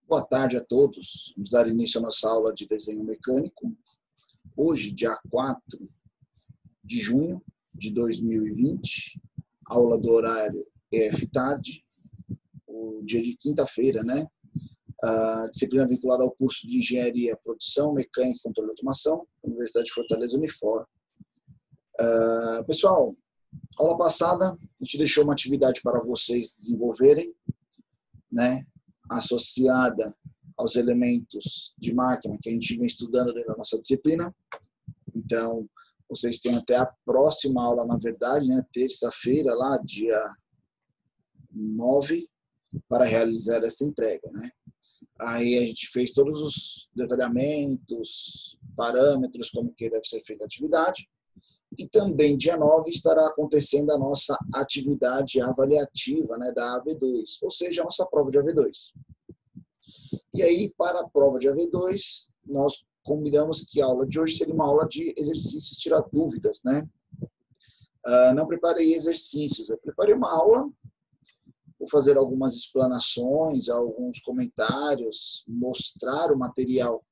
Boa tarde a todos. Vamos dar início à nossa aula de desenho mecânico. Hoje, dia 4 de junho de 2020, aula do horário EF-Tarde, o dia de quinta-feira, né? A disciplina vinculada ao curso de Engenharia, Produção, Mecânica e Controle de Automação, Universidade de Fortaleza, Unifor. Pessoal, aula passada, a gente deixou uma atividade para vocês desenvolverem, né? Associada aos elementos de máquina que a gente vem estudando dentro da nossa disciplina. Então, vocês têm até a próxima aula, na verdade, né, terça-feira, lá, dia 9, para realizar essa entrega, né? Aí a gente fez todos os detalhamentos, parâmetros, como que deve ser feita a atividade. E também, dia 9, estará acontecendo a nossa atividade avaliativa, né, da AV2, ou seja, a nossa prova de AV2. E aí, para a prova de AV2, nós combinamos que a aula de hoje seria uma aula de exercícios, tirar dúvidas, né? Não preparei exercícios, eu preparei uma aula, vou fazer algumas explanações, alguns comentários, mostrar o material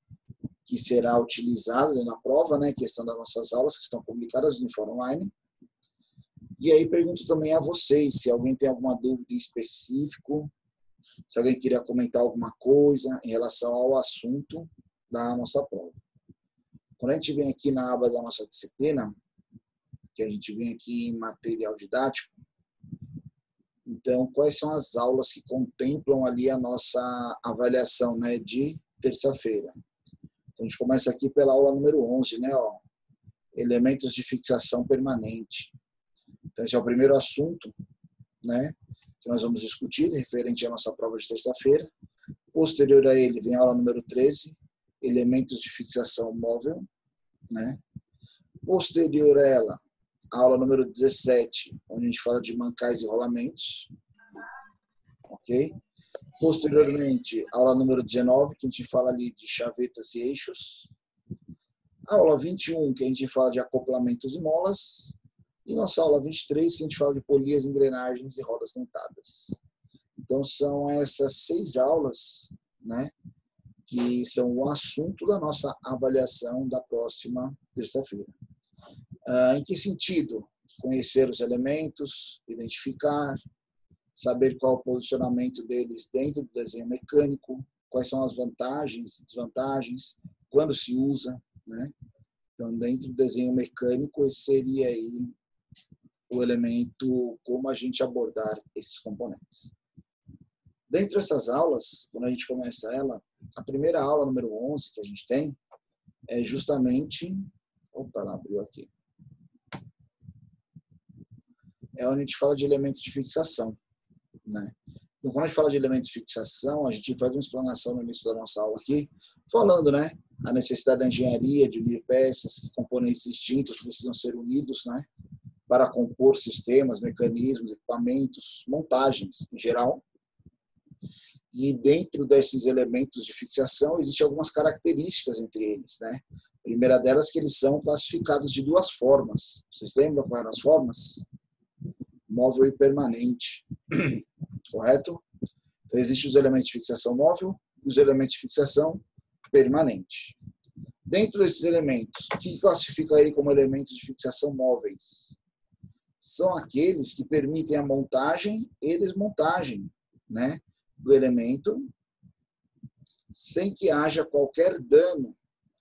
que será utilizado na prova, né? Questão das nossas aulas que estão publicadas no Unifor Online. E aí pergunto também a vocês se alguém tem alguma dúvida em específico, se alguém queria comentar alguma coisa em relação ao assunto da nossa prova. Quando a gente vem aqui na aba da nossa disciplina, que a gente vem aqui em material didático, então quais são as aulas que contemplam ali a nossa avaliação, né, de terça-feira? Então, a gente começa aqui pela aula número 11, né, ó, elementos de fixação permanente. Então, esse é o primeiro assunto, né, que nós vamos discutir, referente à nossa prova de terça-feira. Posterior a ele, vem a aula número 13, elementos de fixação móvel, né. Posterior a ela, a aula número 17, onde a gente fala de mancais e rolamentos, ok? Posteriormente, aula número 19, que a gente fala ali de chavetas e eixos. Aula 21, que a gente fala de acoplamentos e molas. E nossa aula 23, que a gente fala de polias, engrenagens e rodas dentadas. Então, são essas 6 aulas, né, que são o assunto da nossa avaliação da próxima terça-feira. Em que sentido? Conhecer os elementos, identificar, saber qual é o posicionamento deles dentro do desenho mecânico, quais são as vantagens, desvantagens, quando se usa, né? Então, dentro do desenho mecânico, esse seria aí o elemento, como a gente abordar esses componentes. Dentro dessas aulas, quando a gente começa ela, a primeira aula, número 11, que a gente tem, é justamente... Opa, ela abriu aqui. É onde a gente fala de elementos de fixação, né? Então, quando a gente fala de elementos de fixação, a gente faz uma explanação no início da nossa aula aqui, falando, né, a necessidade da engenharia de unir peças, que componentes distintos precisam ser unidos, né, para compor sistemas, mecanismos, equipamentos, montagens em geral. E dentro desses elementos de fixação, existem algumas características entre eles, né? A primeira delas é que eles são classificados de 2 formas. Vocês lembram quais eram as formas? Móvel e permanente, correto? Então, existem os elementos de fixação móvel e os elementos de fixação permanente. Dentro desses elementos, o que classifica ele como elementos de fixação móveis? São aqueles que permitem a montagem e desmontagem, né, do elemento sem que haja qualquer dano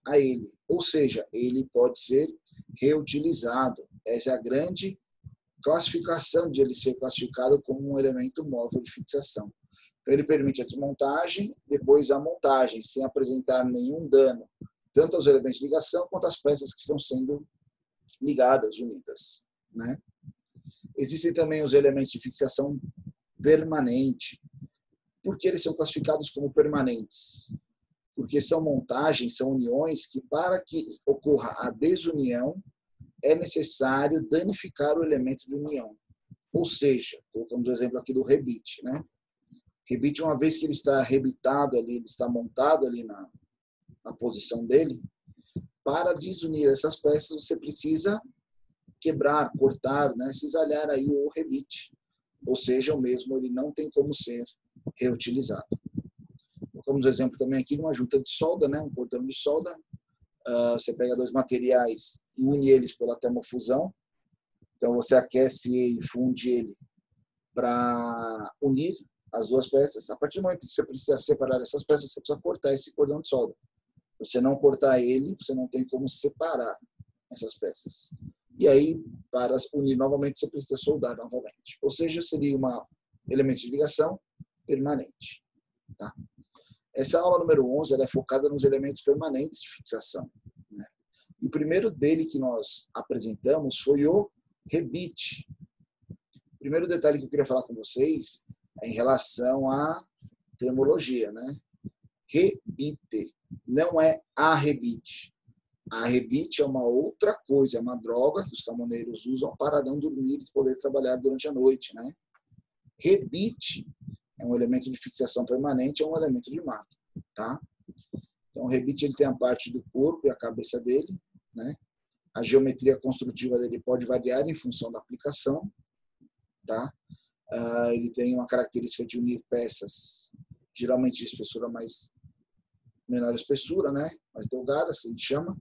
a ele. Ou seja, ele pode ser reutilizado. Essa é a grande classificação de ele ser classificado como um elemento móvel de fixação. Então, ele permite a desmontagem, depois a montagem, sem apresentar nenhum dano, tanto aos elementos de ligação quanto às peças que estão sendo ligadas, unidas, né? Existem também os elementos de fixação permanente. Por que eles são classificados como permanentes? Porque são montagens, são uniões que, para que ocorra a desunião, é necessário danificar o elemento de união. Ou seja, colocamos o exemplo aqui do rebite, né? Rebite, uma vez que ele está rebitado ali, ele está montado ali na posição dele, para desunir essas peças, você precisa quebrar, cortar, né? Cisalhar aí o rebite. Ou seja, o mesmo ele não tem como ser reutilizado. Colocamos exemplo também aqui de uma junta de solda, né? Um cordão de solda. Você pega dois materiais e une eles pela termofusão. Então, você aquece e funde ele para unir as duas peças. A partir do momento que você precisa separar essas peças, você precisa cortar esse cordão de solda. Se você não cortar ele, você não tem como separar essas peças. E aí, para unir novamente, você precisa soldar novamente. Ou seja, seria um elemento de ligação permanente. Tá? Essa aula número 11 ela é focada nos elementos permanentes de fixação. Né? E o primeiro dele que nós apresentamos foi o rebite. O primeiro detalhe que eu queria falar com vocês é em relação à termologia. Né? Rebite, não é arrebite. Arrebite é uma outra coisa, é uma droga que os caminhoneiros usam para não dormir e poder trabalhar durante a noite. Né? Rebite é um elemento de fixação permanente, é um elemento de máquina. Tá? Então, o rebite ele tem a parte do corpo e a cabeça dele. Né? A geometria construtiva dele pode variar em função da aplicação. Tá? Ele tem uma característica de unir peças, geralmente de espessura menor espessura, né? Mais delgadas, que a gente chama.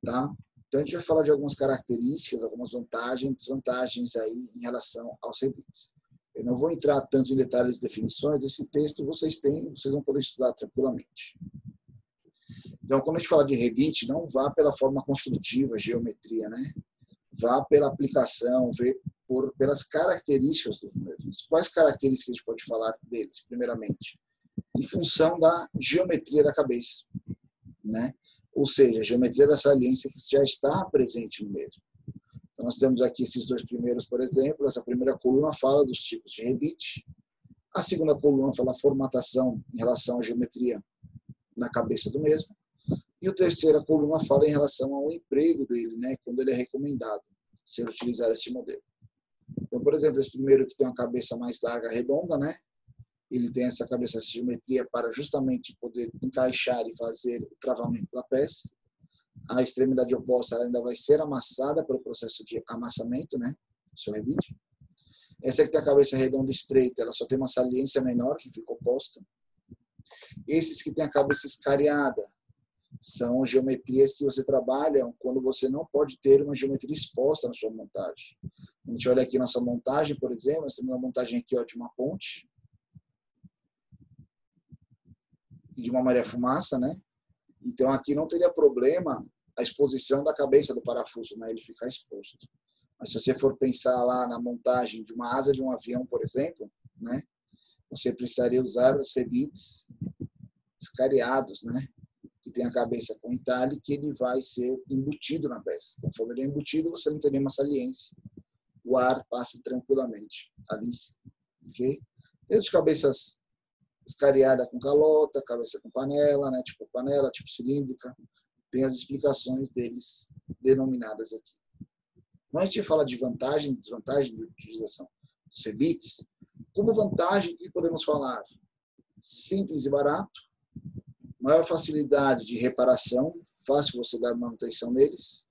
Tá? Então, a gente vai falar de algumas características, algumas vantagens e desvantagens aí em relação aos rebites. Eu não vou entrar tanto em detalhes e definições desse texto, vocês vão poder estudar tranquilamente. Então, quando a gente fala de rebite, não vá pela forma construtiva, geometria, né? Vá pela aplicação, pelas características dos mesmos. Quais características a gente pode falar deles, primeiramente? Em função da geometria da cabeça, né? Ou seja, a geometria da saliência que já está presente no mesmo. Então, nós temos aqui esses dois primeiros, por exemplo. Essa primeira coluna fala dos tipos de rebite. A segunda coluna fala a formatação em relação à geometria na cabeça do mesmo. E a terceira coluna fala em relação ao emprego dele, né, quando ele é recomendado ser utilizado esse modelo. Então, por exemplo, esse primeiro que tem uma cabeça mais larga, redonda, né? Ele tem essa cabeça de geometria para justamente poder encaixar e fazer o travamento da peça. A extremidade oposta ela ainda vai ser amassada pelo processo de amassamento, né? Seu rebite. Essa que tem a cabeça redonda estreita, ela só tem uma saliência menor que fica oposta. Esses que têm a cabeça escariada são geometrias que você trabalha quando você não pode ter uma geometria exposta na sua montagem. A gente olha aqui nossa montagem, por exemplo, nós temos uma montagem aqui ó, de uma ponte e de uma maré-fumaça, né? Então aqui não teria problema a exposição da cabeça do parafuso, né? Ele ficar exposto. Mas se você for pensar lá na montagem de uma asa de um avião, por exemplo, né? Você precisaria usar os rebites escariados, né? Que tem a cabeça com entalhe, que ele vai ser embutido na peça. Conforme ele é embutido, você não tem nenhuma saliência. O ar passa tranquilamente ali, ok? Tem as cabeças escariada com calota, cabeça com panela, né? Tipo panela, tipo cilíndrica. Tem as explicações deles denominadas aqui. Quando a gente fala de vantagem e desvantagem de utilização dos rebites, como vantagem, o que podemos falar? Simples e barato, maior facilidade de reparação, fácil você dar manutenção neles,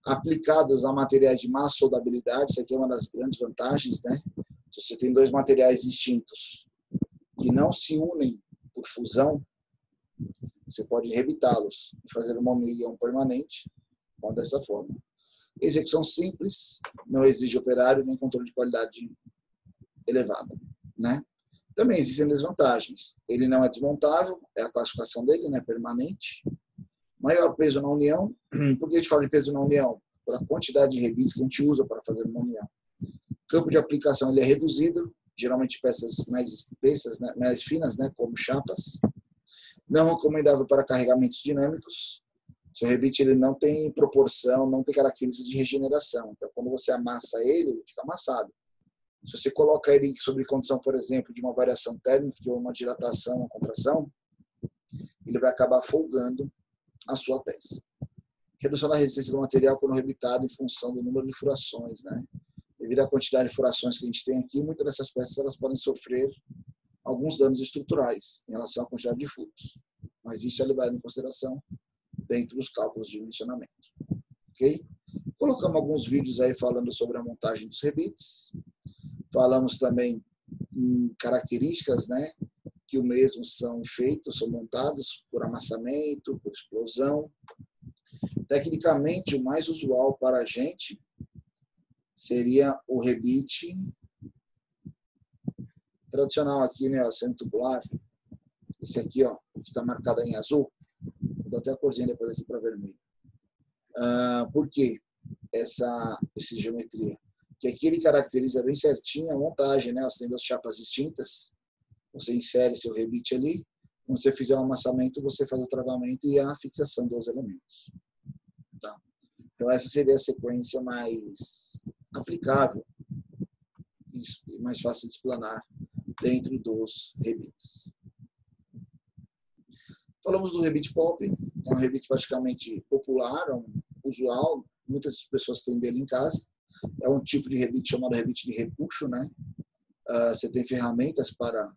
aplicados a materiais de má soldabilidade, isso aqui é uma das grandes vantagens, né? Se você tem dois materiais distintos que não se unem por fusão, você pode rebitá-los e fazer uma união permanente dessa forma. Execução simples, não exige operário nem controle de qualidade elevado, né? Também existem desvantagens. Ele não é desmontável, é a classificação dele, né? Permanente. Maior peso na união. Por que a gente fala de peso na união? Por a quantidade de rebites que a gente usa para fazer uma união. Campo de aplicação ele é reduzido, geralmente peças mais espessas, né? Mais finas, né? Como chapas. Não recomendável para carregamentos dinâmicos. Seu rebite ele não tem proporção, não tem características de regeneração. Então, quando você amassa ele fica amassado. Se você coloca ele sob condição, por exemplo, de uma variação térmica, de uma dilatação, uma contração, ele vai acabar folgando a sua peça. Redução da resistência do material quando rebitado em função do número de furações, né? Devido à quantidade de furações que a gente tem aqui, muitas dessas peças elas podem sofrer alguns danos estruturais em relação à quantidade de furos. Mas isso é levado em consideração dentro dos cálculos de dimensionamento. Ok? Colocamos alguns vídeos aí falando sobre a montagem dos rebites. Falamos também em características, né, que o mesmo são feitos, são montados por amassamento, por explosão. Tecnicamente, o mais usual para a gente seria o rebite tradicional aqui, né, semi-tubular. Esse aqui, ó, está marcado em azul. Vou dar até a corzinha depois aqui para vermelho. Por quê essa geometria? Que aqui ele caracteriza bem certinho a montagem, né? Você tem duas chapas distintas, você insere seu rebite ali, quando você fizer o amassamento, você faz o travamento e a fixação dos elementos. Tá? Então essa seria a sequência mais aplicável e mais fácil de explanar dentro dos rebites. Falamos do rebite pop, é um rebite praticamente popular, é um usual, muitas pessoas têm dele em casa. É um tipo de rebite chamado rebite de repuxo, né? Você tem ferramentas para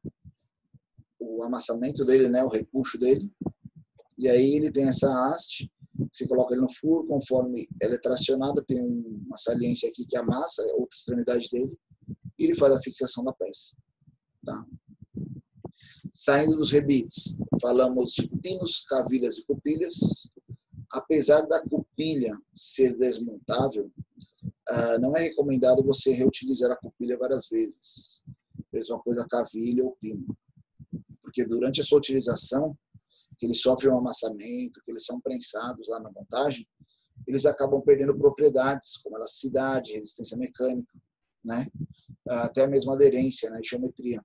o amassamento dele, né? O repuxo dele. E aí ele tem essa haste, você coloca ele no furo, conforme ela é tracionada, tem uma saliência aqui que amassa, a outra extremidade dele, e ele faz a fixação da peça. Tá? Saindo dos rebites, falamos de pinos, cavilhas e cupilhas. Apesar da cupilha ser desmontável, não é recomendado você reutilizar a cupilha várias vezes. Mesma coisa a cavilha ou pino. Porque durante a sua utilização, que eles sofrem um amassamento, que eles são prensados lá na montagem, eles acabam perdendo propriedades, como elasticidade, resistência mecânica, né? Até mesmo aderência, né? Geometria.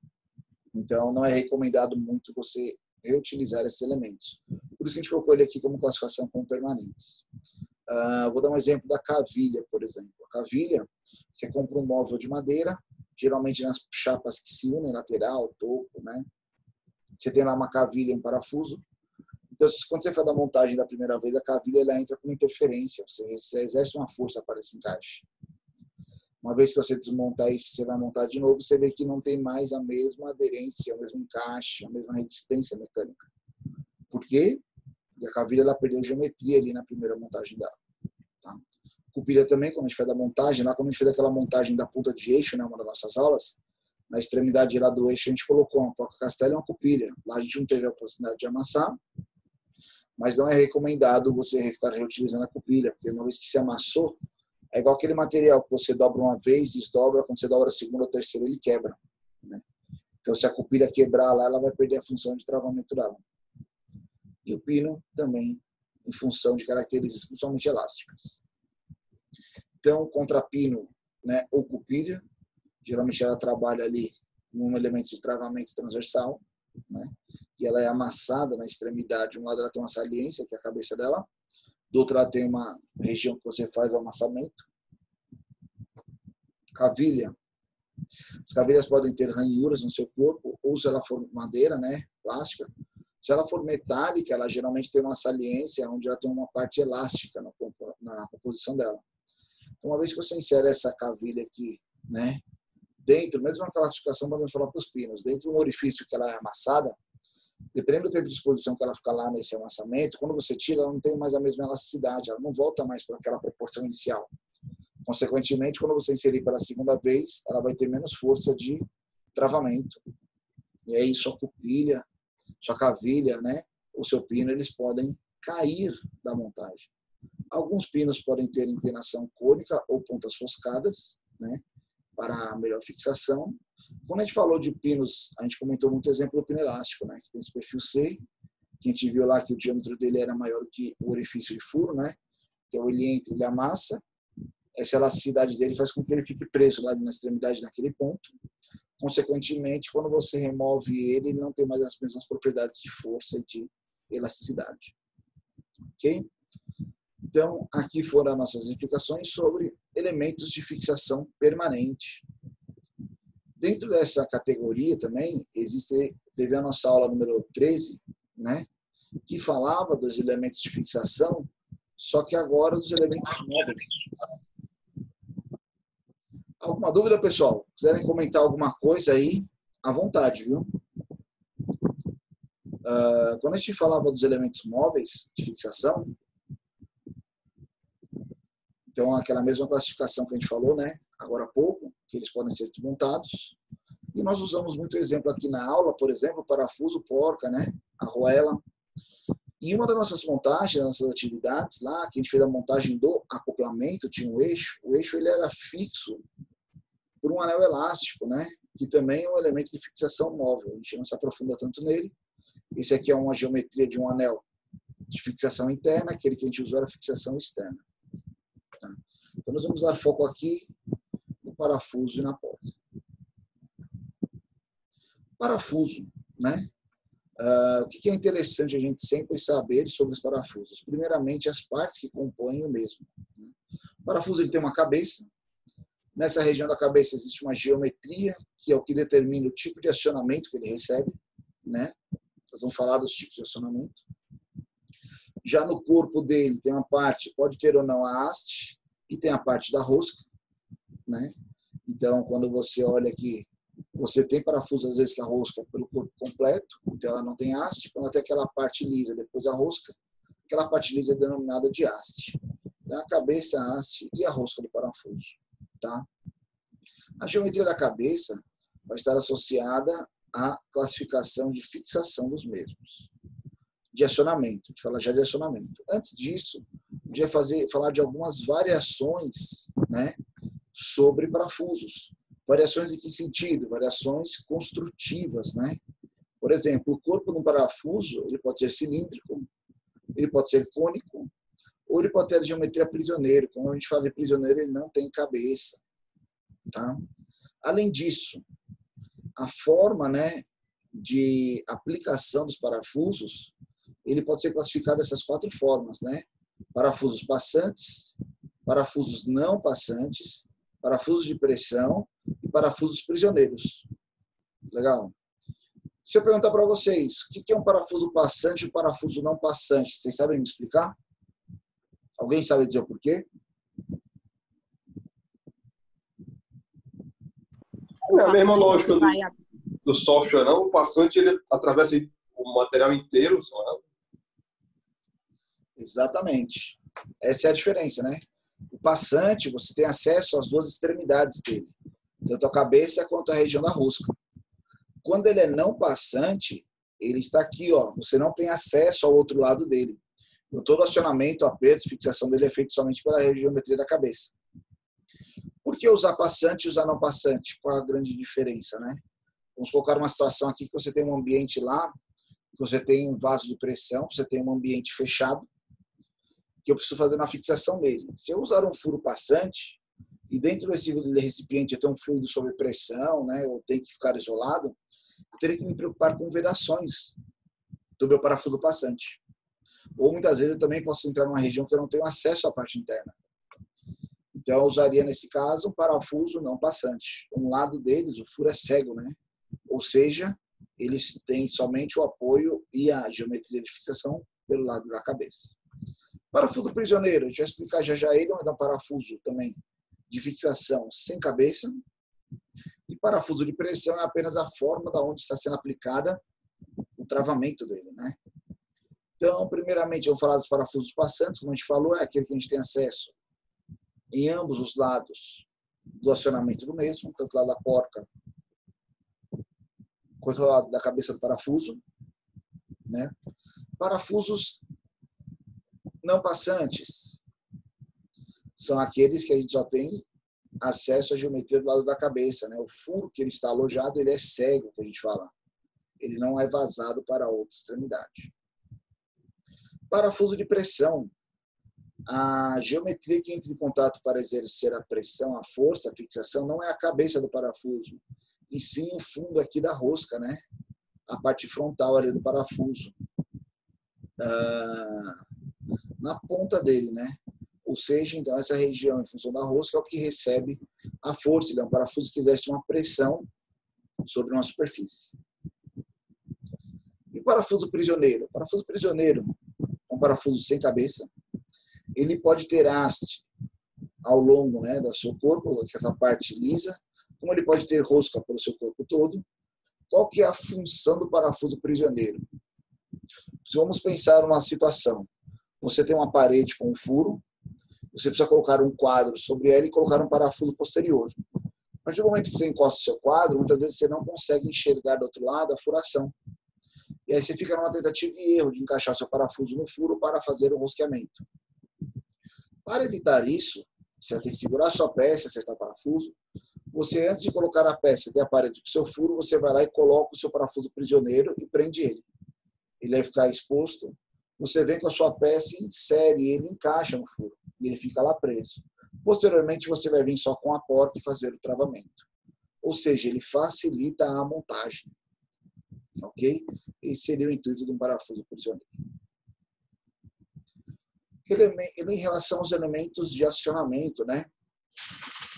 Então, não é recomendado muito você reutilizar esses elementos. Por isso que a gente colocou ele aqui como classificação como permanentes. Vou dar um exemplo da cavilha, por exemplo. A cavilha, você compra um móvel de madeira, geralmente nas chapas que se unem, lateral, topo, né? Você tem lá uma cavilha e um parafuso. Então, quando você faz a montagem da primeira vez, a cavilha ela entra com interferência. Você exerce uma força para esse encaixe. Uma vez que você desmontar isso, você vai montar de novo, você vê que não tem mais a mesma aderência, o mesmo encaixe, a mesma resistência mecânica. Por quê? Porque a cavilha ela perdeu geometria ali na primeira montagem dela. Tá? Cupilha também, quando a gente faz a montagem, lá quando a gente fez aquela montagem da ponta de eixo, né, uma das nossas aulas, na extremidade lá do eixo a gente colocou uma placa castelo e uma cupilha. Lá a gente não teve a possibilidade de amassar, mas não é recomendado você ficar reutilizando a cupilha, porque uma vez que se amassou, é igual aquele material que você dobra uma vez, desdobra, quando você dobra a segunda ou terceira, ele quebra. Né? Então, se a cupilha quebrar lá, ela vai perder a função de travamento dela. E o pino também, em função de características principalmente elásticas. Então, contra pino, né, ou cupilha, geralmente ela trabalha ali num elemento de travamento transversal, né, e ela é amassada na extremidade. Um lado ela tem uma saliência, que é a cabeça dela, do outro lado tem uma região que você faz o amassamento. Cavilha. As cavilhas podem ter ranhuras no seu corpo, ou se ela for madeira, né, plástica. Se ela for metálica, ela geralmente tem uma saliência onde ela tem uma parte elástica na composição dela. Então, uma vez que você insere essa cavilha aqui, né, dentro, mesmo na classificação, podemos falar para os pinos, dentro de um orifício que ela é amassada, dependendo do tempo de exposição que ela ficar lá nesse amassamento, quando você tira, ela não tem mais a mesma elasticidade, ela não volta mais para aquela proporção inicial. Consequentemente, quando você inserir pela segunda vez, ela vai ter menos força de travamento. E aí sua cupilha, sua cavilha, né, o seu pino, eles podem cair da montagem. Alguns pinos podem ter inclinação cônica ou pontas roscadas, né, para melhor fixação. Quando a gente falou de pinos, a gente comentou muito exemplo do pino elástico, né, que tem esse perfil C, que a gente viu lá que o diâmetro dele era maior que o orifício de furo, né? Então ele entra, ele amassa, essa elasticidade dele faz com que ele fique preso lá na extremidade naquele ponto. Consequentemente, quando você remove ele, ele não tem mais as mesmas propriedades de força e de elasticidade. Ok? Então, aqui foram as nossas explicações sobre elementos de fixação permanente. Dentro dessa categoria também, teve a nossa aula número 13, né, que falava dos elementos de fixação, só que agora dos elementos móveis. Alguma dúvida, pessoal? Quiserem comentar alguma coisa aí, à vontade, viu? Quando a gente falava dos elementos móveis de fixação, então aquela mesma classificação que a gente falou, né, agora há pouco, que eles podem ser desmontados, E nós usamos muito exemplo aqui na aula, por exemplo, o parafuso, porca, né? A arruela. E uma das nossas montagens, das nossas atividades lá, que a gente fez a montagem do acoplamento, tinha um eixo. O eixo ele era fixo por um anel elástico, né? Que também é um elemento de fixação móvel. A gente não se aprofunda tanto nele. Esse aqui é uma geometria de um anel de fixação interna, aquele que a gente usou era fixação externa. Tá? Então, nós vamos dar foco aqui no parafuso e na porca. Parafuso, né? O que é interessante a gente sempre saber sobre os parafusos? Primeiramente, as partes que compõem o mesmo. Né? O parafuso ele tem uma cabeça. Nessa região da cabeça existe uma geometria, que é o que determina o tipo de acionamento que ele recebe. Né? Nós vamos falar dos tipos de acionamento. Já no corpo dele tem uma parte, pode ter ou não a haste, e tem a parte da rosca. Né? Então, quando você olha aqui, você tem parafuso, às vezes, da rosca pelo corpo completo, então ela não tem haste. Quando tem aquela parte lisa depois da rosca, aquela parte lisa é denominada de haste. Então, a cabeça, a haste e a rosca do parafuso. Tá? A geometria da cabeça vai estar associada à classificação de fixação dos mesmos. De acionamento, a gente fala já de acionamento. Antes disso, a gente vai falar de algumas variações, né, sobre parafusos. Variações em que sentido? Variações construtivas, né? Por exemplo, o corpo de um parafuso ele pode ser cilíndrico, ele pode ser cônico, ou ele pode ter a geometria prisioneiro. Quando a gente fala de prisioneiro, ele não tem cabeça. Tá? Além disso, a forma, né, de aplicação dos parafusos, ele pode ser classificado dessas 4 formas, né? Parafusos passantes, parafusos não passantes, parafusos de pressão e parafusos prisioneiros. Legal? Se eu perguntar para vocês, o que é um parafuso passante e um parafuso não passante? Vocês sabem me explicar? Alguém sabe dizer o porquê? É a mesma lógica do software, não? O passante ele atravessa o material inteiro, sabe? Exatamente. Essa é a diferença, né? O passante, você tem acesso às 2 extremidades dele, tanto a cabeça quanto a região da rosca. Quando ele é não passante, ele está aqui, ó, você não tem acesso ao outro lado dele. Então, todo acionamento, aperto, fixação dele é feito somente pela geometria da cabeça. Por que usar passante e usar não passante? Qual a grande diferença, né? Vamos colocar uma situação aqui que você tem um ambiente lá, que você tem um vaso de pressão, você tem um ambiente fechado, que eu preciso fazer uma fixação dele. Se eu usar um furo passante, e dentro desse recipiente eu tenho um fluido sob pressão, né, ou tem que ficar isolado, eu teria que me preocupar com vedações do meu parafuso passante. Ou muitas vezes eu também posso entrar numa região que eu não tenho acesso à parte interna. Então eu usaria nesse caso um parafuso não passante. Um lado deles, o furo é cego, né? Ou seja, eles têm somente o apoio e a geometria de fixação pelo lado da cabeça. Parafuso prisioneiro, a gente vai explicar já ele, mas é um parafuso também de fixação sem cabeça. E parafuso de pressão é apenas a forma da onde está sendo aplicada o travamento dele, né? Então, primeiramente, eu vou falar dos parafusos passantes, como a gente falou, é aquele que a gente tem acesso em ambos os lados do acionamento do mesmo, tanto lá da porca quanto lá da cabeça do parafuso, né? Parafusos não passantes são aqueles que a gente só tem acesso à geometria do lado da cabeça, né? O furo que ele está alojado, ele é cego, que a gente fala. Ele não é vazado para a outra extremidade. Parafuso de pressão. A geometria que entra em contato para exercer a pressão, a força, a fixação, não é a cabeça do parafuso, e sim o fundo aqui da rosca, né? A parte frontal ali do parafuso. Na ponta dele, né? Ou seja, então, essa região, em função da rosca, é o que recebe a força. Ele é um parafuso que exerce uma pressão sobre uma superfície. E o parafuso prisioneiro? O parafuso prisioneiro é um parafuso sem cabeça. Ele pode ter haste ao longo, né, do seu corpo, essa parte lisa, como ele pode ter rosca pelo seu corpo todo. Qual que é a função do parafuso prisioneiro? Se vamos pensar numa situação, você tem uma parede com um furo, você precisa colocar um quadro sobre ela e colocar um parafuso posterior. A partir do momento que você encosta o seu quadro, muitas vezes você não consegue enxergar do outro lado a furação. E aí você fica numa tentativa e erro de encaixar seu parafuso no furo para fazer o rosqueamento. Para evitar isso, você vai ter que segurar sua peça, acertar o parafuso. Você, antes de colocar a peça até a parede do seu furo, você vai lá e coloca o seu parafuso prisioneiro e prende ele. Ele vai ficar exposto. Você vem com a sua peça e insere ele, encaixa no furo. E ele fica lá preso. Posteriormente, você vai vir só com a porta e fazer o travamento. Ou seja, ele facilita a montagem. Ok? Esse seria o intuito de um parafuso prisioneiro. Ele, em relação aos elementos de acionamento, né?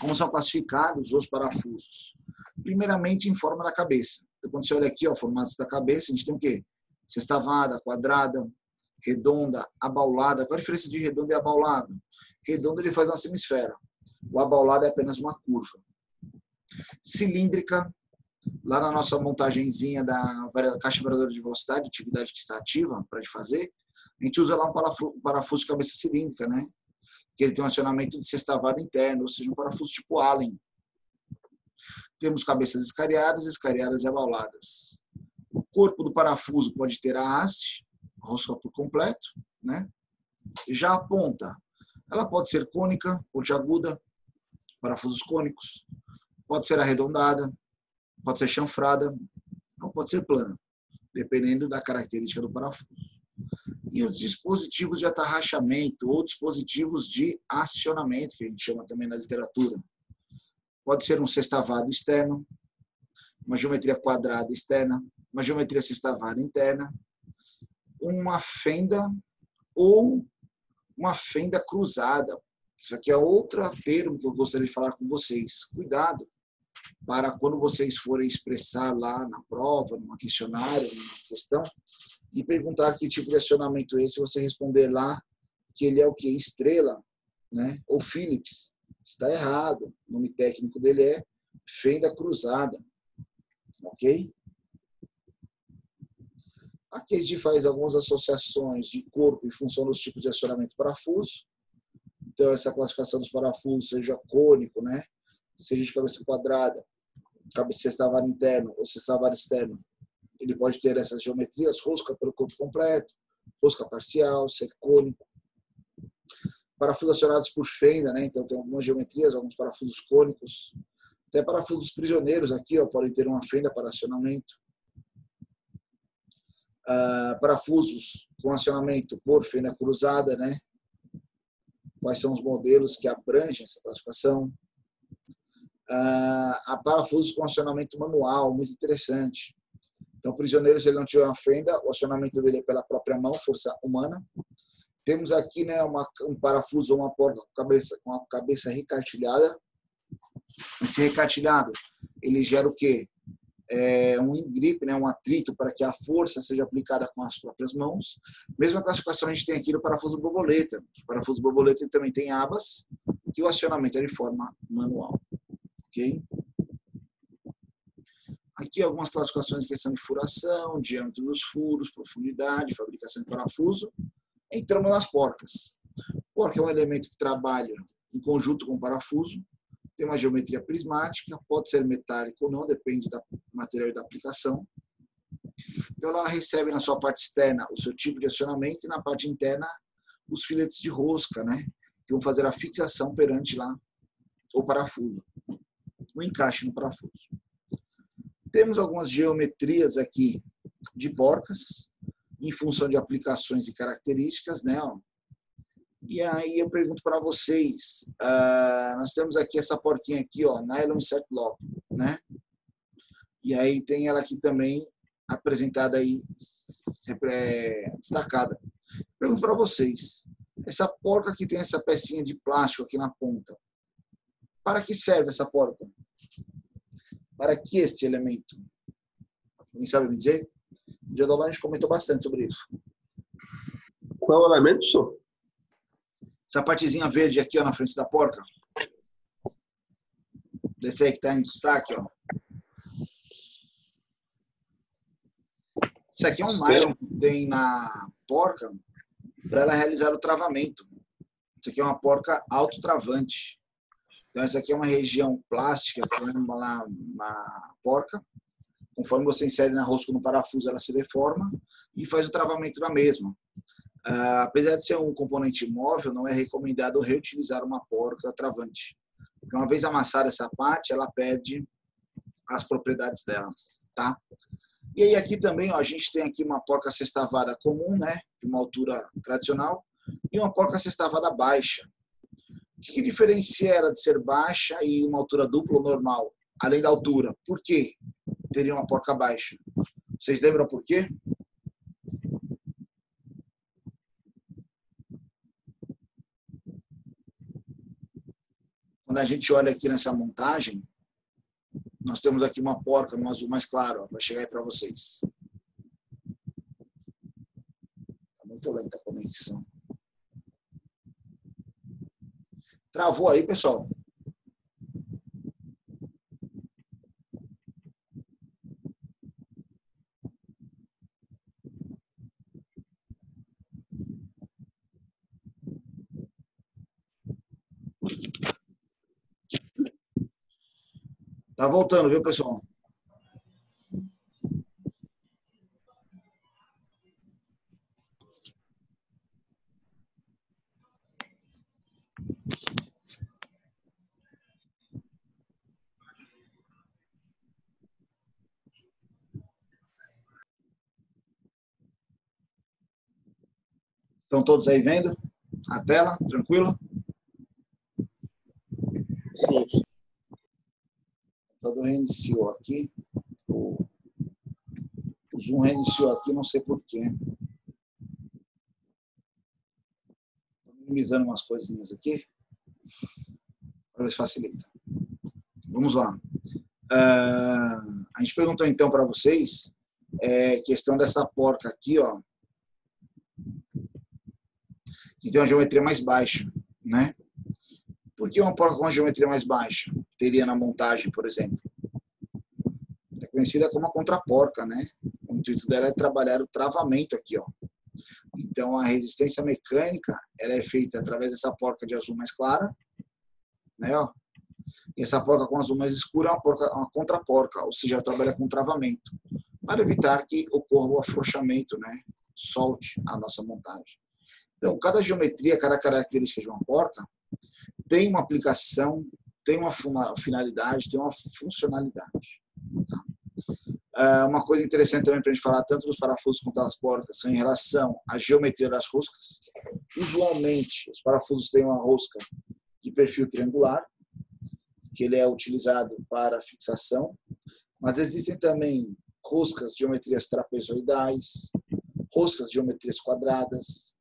Como são classificados os parafusos? Primeiramente, em forma da cabeça. Então, quando você olha aqui, ó, formatos da cabeça, a gente tem o quê? Sextavada, quadrada, redonda, abaulada. Qual a diferença de redonda e abaulada? Redonda ele faz uma semisfera. O abaulado é apenas uma curva. Cilíndrica, lá na nossa montagenzinha da caixa variadora de velocidade, atividade que está ativa para fazer, a gente usa lá um parafuso de cabeça cilíndrica, né? Que ele tem um acionamento de sextavada interno, ou seja, um parafuso tipo Allen. Temos cabeças escariadas e abauladas. O corpo do parafuso pode ter a haste, rosca por completo, né? Já a ponta, ela pode ser cônica, pontiaguda, parafusos cônicos, pode ser arredondada, pode ser chanfrada, ou pode ser plana, dependendo da característica do parafuso. E os dispositivos de atarrachamento ou dispositivos de acionamento, que a gente chama também na literatura. Pode ser um sextavado externo, uma geometria quadrada externa, uma geometria sextavada interna, uma fenda ou uma fenda cruzada. Isso aqui é outro termo que eu gostaria de falar com vocês. Cuidado para quando vocês forem expressar lá na prova, num questionário, numa questão, e perguntar que tipo de acionamento é esse, você responder lá que ele é o quê? Estrela, né? Ou Phillips. Está errado. O nome técnico dele é fenda cruzada. Ok? Aqui a gente faz algumas associações de corpo e função dos tipos de acionamento parafuso. Então, essa classificação dos parafusos, seja cônico, né? Seja de cabeça quadrada, cabeça sextavada interno ou sextavada externo, ele pode ter essas geometrias, rosca pelo corpo completo, rosca parcial, ser cônico. Parafusos acionados por fenda, né? Então tem algumas geometrias, alguns parafusos cônicos. Até parafusos prisioneiros aqui, ó, podem ter uma fenda para acionamento. Parafusos com acionamento por fenda cruzada, né? Quais são os modelos que abrangem essa classificação? Há parafusos com acionamento manual, muito interessante. Então, prisioneiro, se ele não tiver uma fenda, o acionamento dele é pela própria mão, força humana. Temos aqui, né, um parafuso ou uma porta com a cabeça recartilhada. Esse recartilhado, ele gera o quê? Um engripe, né, um atrito para que a força seja aplicada com as próprias mãos. Mesma classificação a gente tem aqui no parafuso borboleta. O parafuso borboleta ele também tem abas, que o acionamento é de forma manual. Ok? Aqui algumas classificações de questão de furação, diâmetro dos furos, profundidade, fabricação de parafuso. Entramos nas porcas. Porca é um elemento que trabalha em conjunto com o parafuso, tem uma geometria prismática, pode ser metálico ou não, depende do material e da aplicação. Então ela recebe na sua parte externa o seu tipo de acionamento e na parte interna os filetes de rosca, né, que vão fazer a fixação perante lá o parafuso, o encaixe no parafuso. Temos algumas geometrias aqui de porcas, em função de aplicações e características, né? E aí eu pergunto para vocês, nós temos aqui essa porquinha aqui, ó, nylon set lock, né? E aí tem ela aqui também apresentada aí, destacada. Pergunto para vocês, essa porca que tem essa pecinha de plástico aqui na ponta, para que serve essa porca? Para que este elemento? Alguém sabe me dizer? No dia da aula a gente comentou bastante sobre isso. Qual é o elemento, senhor? Essa partezinha verde aqui, ó, na frente da porca. Desse aí que está em destaque, ó. Isso aqui é um nylon que tem na porca para ela realizar o travamento. Isso aqui é uma porca autotravante. Então, essa aqui é uma região plástica que forma lá na porca. Conforme você insere na rosca no parafuso, ela se deforma e faz o travamento da mesma. Apesar de ser um componente móvel, não é recomendado reutilizar uma porca travante. Porque uma vez amassada essa parte, ela perde as propriedades dela, tá? E aí aqui também, ó, a gente tem aqui uma porca sextavada comum, né, de uma altura tradicional, e uma porca sextavada baixa. O que diferencia ela de ser baixa e uma altura dupla ou normal, além da altura? Por que teria uma porca baixa? Vocês lembram por quê? Quando a gente olha aqui nessa montagem, nós temos aqui uma porca no azul mais claro, vai chegar aí para vocês. Está muito lenta a conexão. Travou aí, pessoal? Tá voltando, viu, pessoal? Estão todos aí vendo a tela? Tranquilo? Sim. Todo reiniciou aqui. O Zoom reiniciou aqui, não sei porquê. Estou minimizando umas coisinhas aqui para ver se facilita. Vamos lá. A gente perguntou então para vocês questão dessa porca aqui, ó, que tem uma geometria mais baixa, né? Por que uma porca com uma geometria mais baixa teria na montagem, por exemplo? Ela é conhecida como a contraporca, né? O intuito dela é trabalhar o travamento aqui, ó. Então, a resistência mecânica ela é feita através dessa porca de azul mais clara, né? Ó. E essa porca com azul mais escura é uma contraporca, ou seja, ela trabalha com travamento, para evitar que ocorra o afrouxamento, né? Solte a nossa montagem. Então, cada geometria, cada característica de uma porca tem uma aplicação, tem uma finalidade, tem uma funcionalidade. Tá? Uma coisa interessante também para a gente falar tanto dos parafusos quanto das porcas são em relação à geometria das roscas. Usualmente, os parafusos têm uma rosca de perfil triangular, que ele é utilizado para fixação, mas existem também roscas de geometrias trapezoidais, roscas de geometrias quadradas,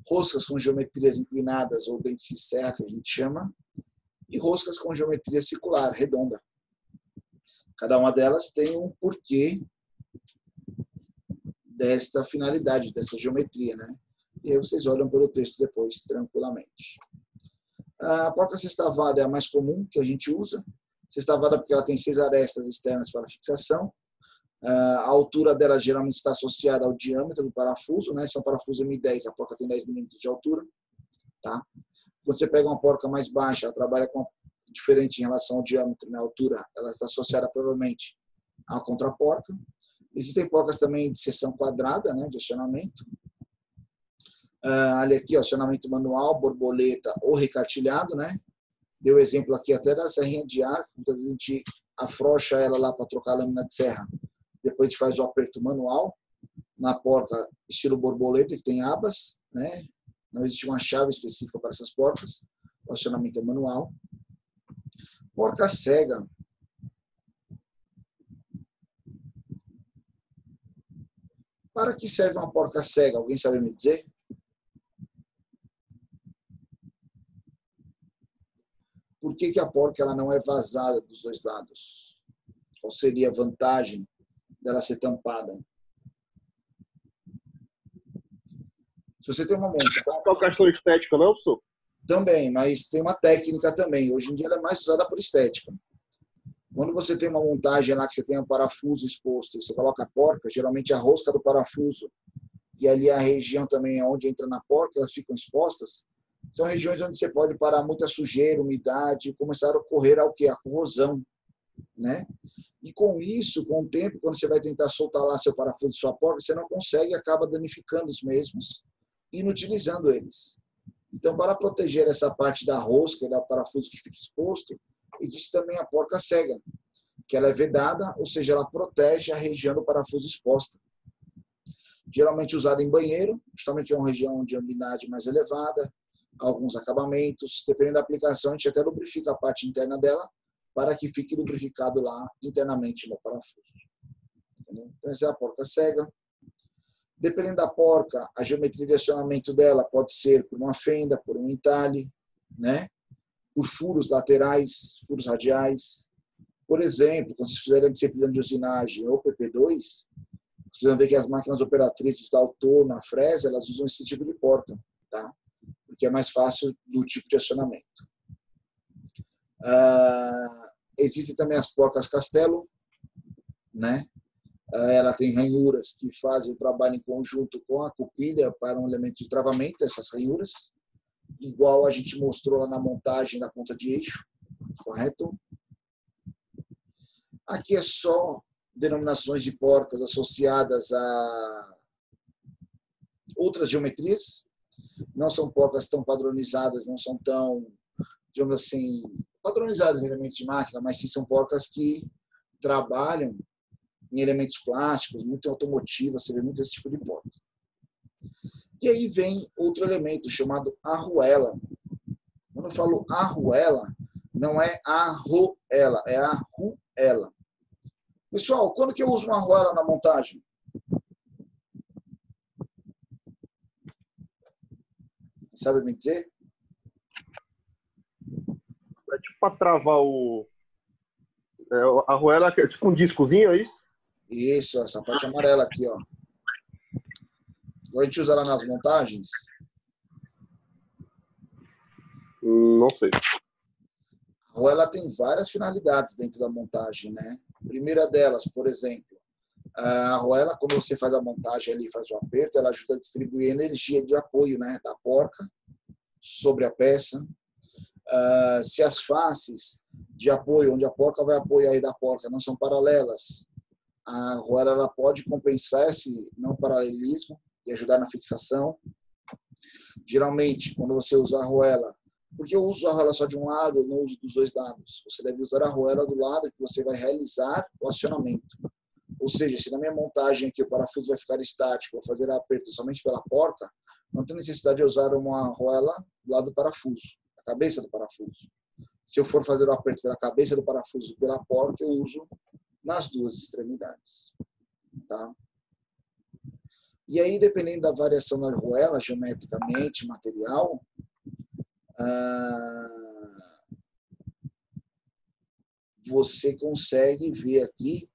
roscas com geometrias inclinadas ou dentes de serra, que a gente chama, e roscas com geometria circular, redonda. Cada uma delas tem um porquê desta finalidade, dessa geometria, né? E aí vocês olham pelo texto depois, tranquilamente. A porca sextavada é a mais comum que a gente usa. Sextavada porque ela tem 6 arestas externas para fixação. A altura dela geralmente está associada ao diâmetro do parafuso, né? Se é um parafuso M10, a porca tem 10 milímetros de altura. Tá? Quando você pega uma porca mais baixa, ela trabalha diferente em relação ao diâmetro, na altura, ela está associada provavelmente à contraporca. Existem porcas também de seção quadrada, né? De acionamento. Ali aqui, acionamento manual, borboleta ou recartilhado, né? Deu exemplo aqui até da serrinha de ar, muitas vezes a gente afrouxa ela lá para trocar a lâmina de serra. Depois a gente faz o aperto manual. Na porca, estilo borboleta, que tem abas, né? Não existe uma chave específica para essas porcas. O acionamento é manual. Porca cega. Para que serve uma porca cega? Alguém sabe me dizer? Por que a porca ela não é vazada dos dois lados? Qual seria a vantagem dela ser tampada? Se você tem uma montagem... Não é só questão estética, não, professor? Também, mas tem uma técnica também. Hoje em dia ela é mais usada por estética. Quando você tem uma montagem lá que você tem um parafuso exposto, você coloca a porca, geralmente a rosca do parafuso e ali a região também onde entra na porca, elas ficam expostas. São regiões onde você pode parar muita sujeira, umidade, começar a ocorrer o quê? A corrosão, né? E com isso, com o tempo, quando você vai tentar soltar lá seu parafuso, sua porca, você não consegue e acaba danificando os mesmos, inutilizando eles. Então, para proteger essa parte da rosca, da parafuso que fica exposto, existe também a porca cega, que ela é vedada, ou seja, ela protege a região do parafuso exposta. Geralmente usada em banheiro, justamente é uma região de umidade mais elevada, alguns acabamentos, dependendo da aplicação, a gente até lubrifica a parte interna dela, para que fique lubrificado lá internamente no parafuso. Entendeu? Então, essa é a porca cega. Dependendo da porca, a geometria de acionamento dela pode ser por uma fenda, por um entalhe, né? Por furos laterais, furos radiais. Por exemplo, quando vocês fizerem disciplina de usinagem ou PP2, vocês vão ver que as máquinas operatrizes da Autor, na Fresa, elas usam esse tipo de porca, tá? Porque é mais fácil do tipo de acionamento. Existem também as porcas castelo, né? Ela tem ranhuras que fazem o trabalho em conjunto com a cupilha para um elemento de travamento, essas ranhuras, igual a gente mostrou lá na montagem da ponta de eixo, correto? Aqui é só denominações de porcas associadas a outras geometrias, não são porcas tão padronizadas, não são tão, digamos assim, padronizadas em elementos de máquina, mas sim são porcas que trabalham em elementos plásticos, muito automotiva, você vê muito esse tipo de porca. E aí vem outro elemento chamado arruela. Quando eu falo arruela, não é arruela, é arruela. Pessoal, quando que eu uso uma arruela na montagem? Sabe me dizer? É tipo para travar o... a arruela é tipo um discozinho, é isso? Isso, essa parte amarela aqui, ó. A gente usa lá nas montagens. Não sei. A arruela tem várias finalidades dentro da montagem, né? A primeira delas, por exemplo, a arruela, quando você faz a montagem ali, faz o aperto, ela ajuda a distribuir energia de apoio, né, da porca sobre a peça. Se as faces de apoio, onde a porca vai apoiar aí da porca, não são paralelas, a arruela ela pode compensar esse não paralelismo e ajudar na fixação. Geralmente, quando você usa a arruela, porque eu uso a arruela só de um lado, eu não uso dos dois lados. Você deve usar a arruela do lado que você vai realizar o acionamento. Ou seja, se na minha montagem aqui o parafuso vai ficar estático, vou fazer a aperto somente pela porca, não tem necessidade de usar uma arruela do lado do parafuso, da cabeça do parafuso. Se eu for fazer o aperto pela cabeça do parafuso e pela porca, eu uso nas duas extremidades. Tá? E aí, dependendo da variação da arruela, geometricamente, material, você consegue ver aqui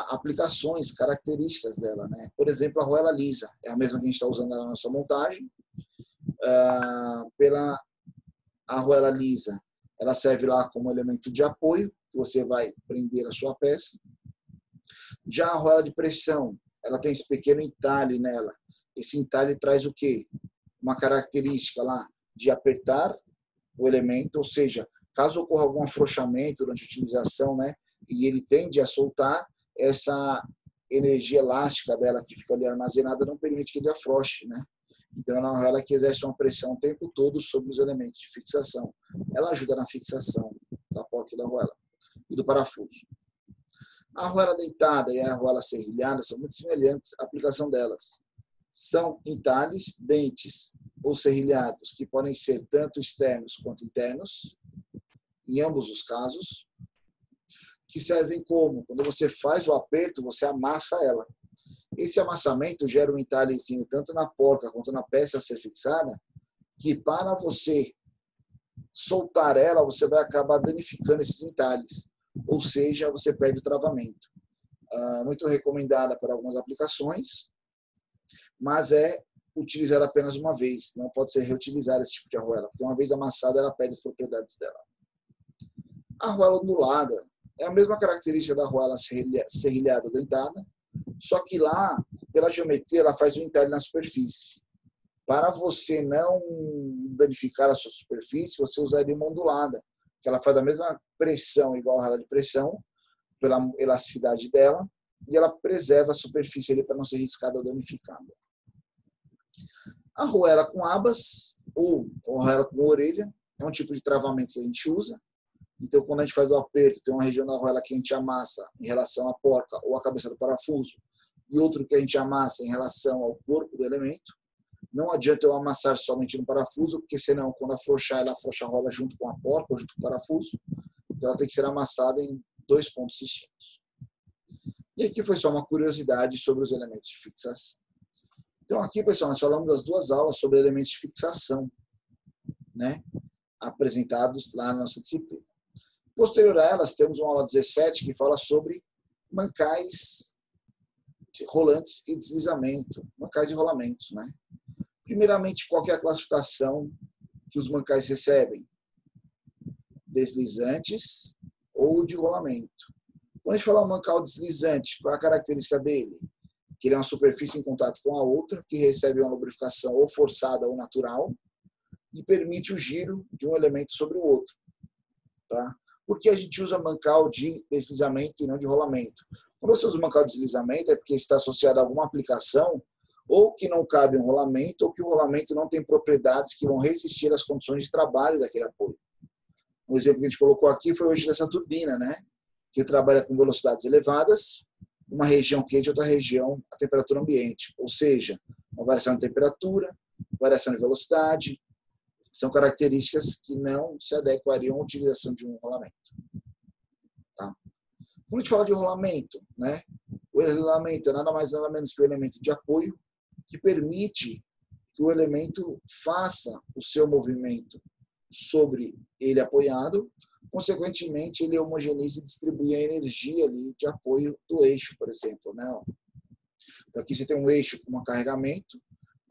aplicações, características dela, né? Por exemplo, a arruela lisa, é a mesma que a gente está usando na nossa montagem. Pela arruela lisa, ela serve lá como elemento de apoio, que você vai prender a sua peça. Já a arruela de pressão, ela tem esse pequeno entalhe nela. Esse entalhe traz o quê? Uma característica lá de apertar o elemento, ou seja, caso ocorra algum afrouxamento durante a utilização, né, e ele tende a soltar, essa energia elástica dela que fica ali armazenada não permite que ele afrouxe, né? Então, ela é uma arruela que exerce uma pressão o tempo todo sobre os elementos de fixação. Ela ajuda na fixação da porca e da arruela e do parafuso. A arruela deitada e a arruela serrilhada são muito semelhantes à aplicação delas. São entalhes, dentes ou serrilhados, que podem ser tanto externos quanto internos, em ambos os casos, que servem como, quando você faz o aperto, você amassa ela. Esse amassamento gera um entalhezinho tanto na porca quanto na peça a ser fixada, que para você soltar ela, você vai acabar danificando esses entalhes. Ou seja, você perde o travamento. Muito recomendada para algumas aplicações, mas é utilizada apenas uma vez. Não pode ser reutilizada esse tipo de arruela, porque uma vez amassada, ela perde as propriedades dela. A arruela ondulada é a mesma característica da arruela serrilhada dentada, só que lá, pela geometria, ela faz um entalhe na superfície. Para você não danificar a sua superfície, você usaria uma ondulada, que ela faz a mesma pressão, igual a rala de pressão, pela elasticidade dela, e ela preserva a superfície ali para não ser riscada ou danificada. A arruela com abas, ou arruela com orelha, é um tipo de travamento que a gente usa. Então, quando a gente faz o aperto, tem uma região da arruela que a gente amassa em relação à porca ou à cabeça do parafuso, e outro que a gente amassa em relação ao corpo do elemento. Não adianta eu amassar somente no parafuso, porque senão, quando afrouxar, ela afrouxa a rola junto com a porca ou junto com o parafuso. Então, ela tem que ser amassada em 2 pontos distintos. E aqui foi só uma curiosidade sobre os elementos de fixação. Então, aqui, pessoal, nós falamos das 2 aulas sobre elementos de fixação, né, apresentados lá na nossa disciplina. Posterior a elas, temos uma aula 17 que fala sobre mancais rolantes e deslizamento, mancais e rolamentos, né? Primeiramente, qual que é a classificação que os mancais recebem? Deslizantes ou de rolamento. Quando a gente fala um mancal deslizante, qual é a característica dele? Que ele é uma superfície em contato com a outra, que recebe uma lubrificação ou forçada ou natural, e permite o giro de um elemento sobre o outro. Tá? Por que a gente usa mancal de deslizamento e não de rolamento? Quando você usa mancal de deslizamento, é porque está associado a alguma aplicação, ou que não cabe um rolamento, ou que o rolamento não tem propriedades que vão resistir às condições de trabalho daquele apoio. Um exemplo que a gente colocou aqui foi o eixo dessa turbina, né? Que trabalha com velocidades elevadas, uma região quente e outra região a temperatura ambiente. Ou seja, uma variação de temperatura, variação de velocidade, são características que não se adequariam à utilização de um rolamento. Tá? Quando a gente fala de rolamento, né? O rolamento é nada mais nada menos que o elemento de apoio que permite que o elemento faça o seu movimento sobre ele apoiado, consequentemente ele homogeneiza e distribui a energia ali de apoio do eixo, por exemplo. Né? Então aqui você tem um eixo com um carregamento,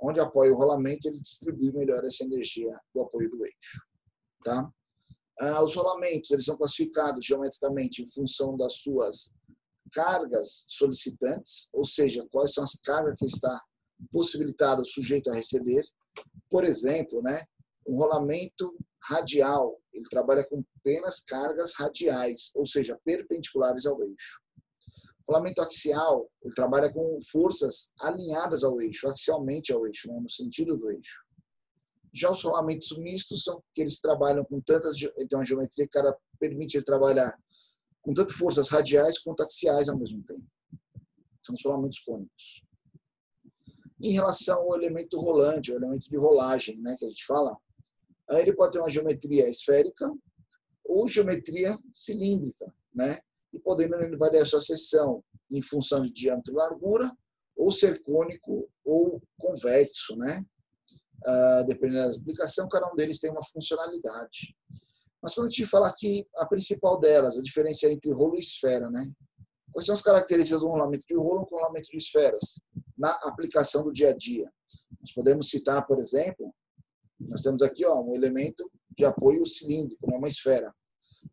onde apoia o rolamento, ele distribui melhor essa energia do apoio do eixo. Tá? Os rolamentos eles são classificados geometricamente em função das suas cargas solicitantes, ou seja, quais são as cargas que está possibilitado o sujeito a receber. Por exemplo, né, um rolamento radial, ele trabalha com apenas cargas radiais, ou seja, perpendiculares ao eixo. O rolamento axial, ele trabalha com forças alinhadas ao eixo, axialmente ao eixo, né, no sentido do eixo. Já os rolamentos mistos são aqueles que trabalham com tantas, então a geometria que permite ele trabalhar com tanto forças radiais quanto axiais ao mesmo tempo. São os rolamentos cônicos. Em relação ao elemento rolante, o elemento de rolagem, né, que a gente fala, aí ele pode ter uma geometria esférica ou geometria cilíndrica, né, e podendo ele variar a sua seção em função de diâmetro e largura, ou ser cônico ou convexo, né? Dependendo da aplicação, cada um deles tem uma funcionalidade. Mas quando a gente fala aqui, a principal delas, a diferença entre rolo e esfera, né? Quais são as características do rolamento de rolo com o rolamento de esferas na aplicação do dia a dia? Nós podemos citar, por exemplo, nós temos aqui um elemento de apoio cilíndrico, né, uma esfera.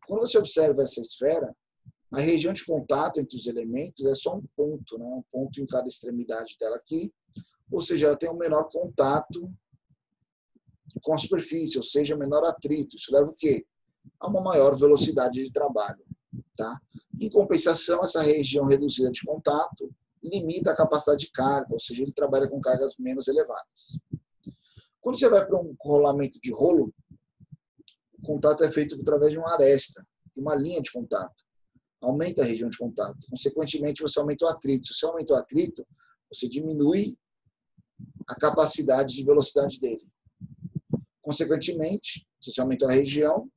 Quando você observa essa esfera, a região de contato entre os elementos é só um ponto, né, um ponto em cada extremidade dela aqui, ou seja, ela tem um menor contato com a superfície, ou seja, menor atrito. Isso leva o quê? A uma maior velocidade de trabalho. Tá? Em compensação, essa região reduzida de contato limita a capacidade de carga, ou seja, ele trabalha com cargas menos elevadas. Quando você vai para um rolamento de rolo, o contato é feito através de uma aresta, de uma linha de contato. Aumenta a região de contato. Consequentemente, você aumenta o atrito. Se você aumenta o atrito, você diminui a capacidade de velocidade dele. Consequentemente, se você aumenta a região,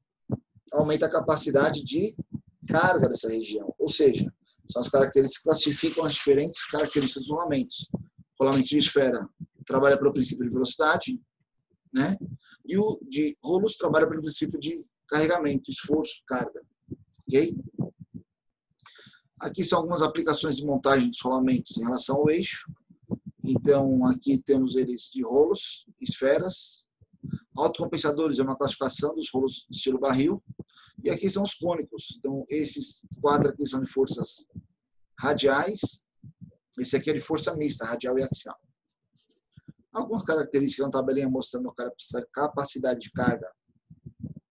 aumenta a capacidade de carga dessa região. Ou seja, são as características que classificam as diferentes características dos rolamentos. O rolamento de esfera trabalha pelo princípio de velocidade, né? E o de rolos trabalha pelo princípio de carregamento, esforço, carga. Ok? Aqui são algumas aplicações de montagem dos rolamentos em relação ao eixo. Então, aqui temos eles de rolos, esferas. Autocompensadores é uma classificação dos rolos de estilo barril. E aqui são os cônicos. Então, esses 4 aqui são de forças radiais. Esse aqui é de força mista, radial e axial. Algumas características na tabelinha mostrando a capacidade de carga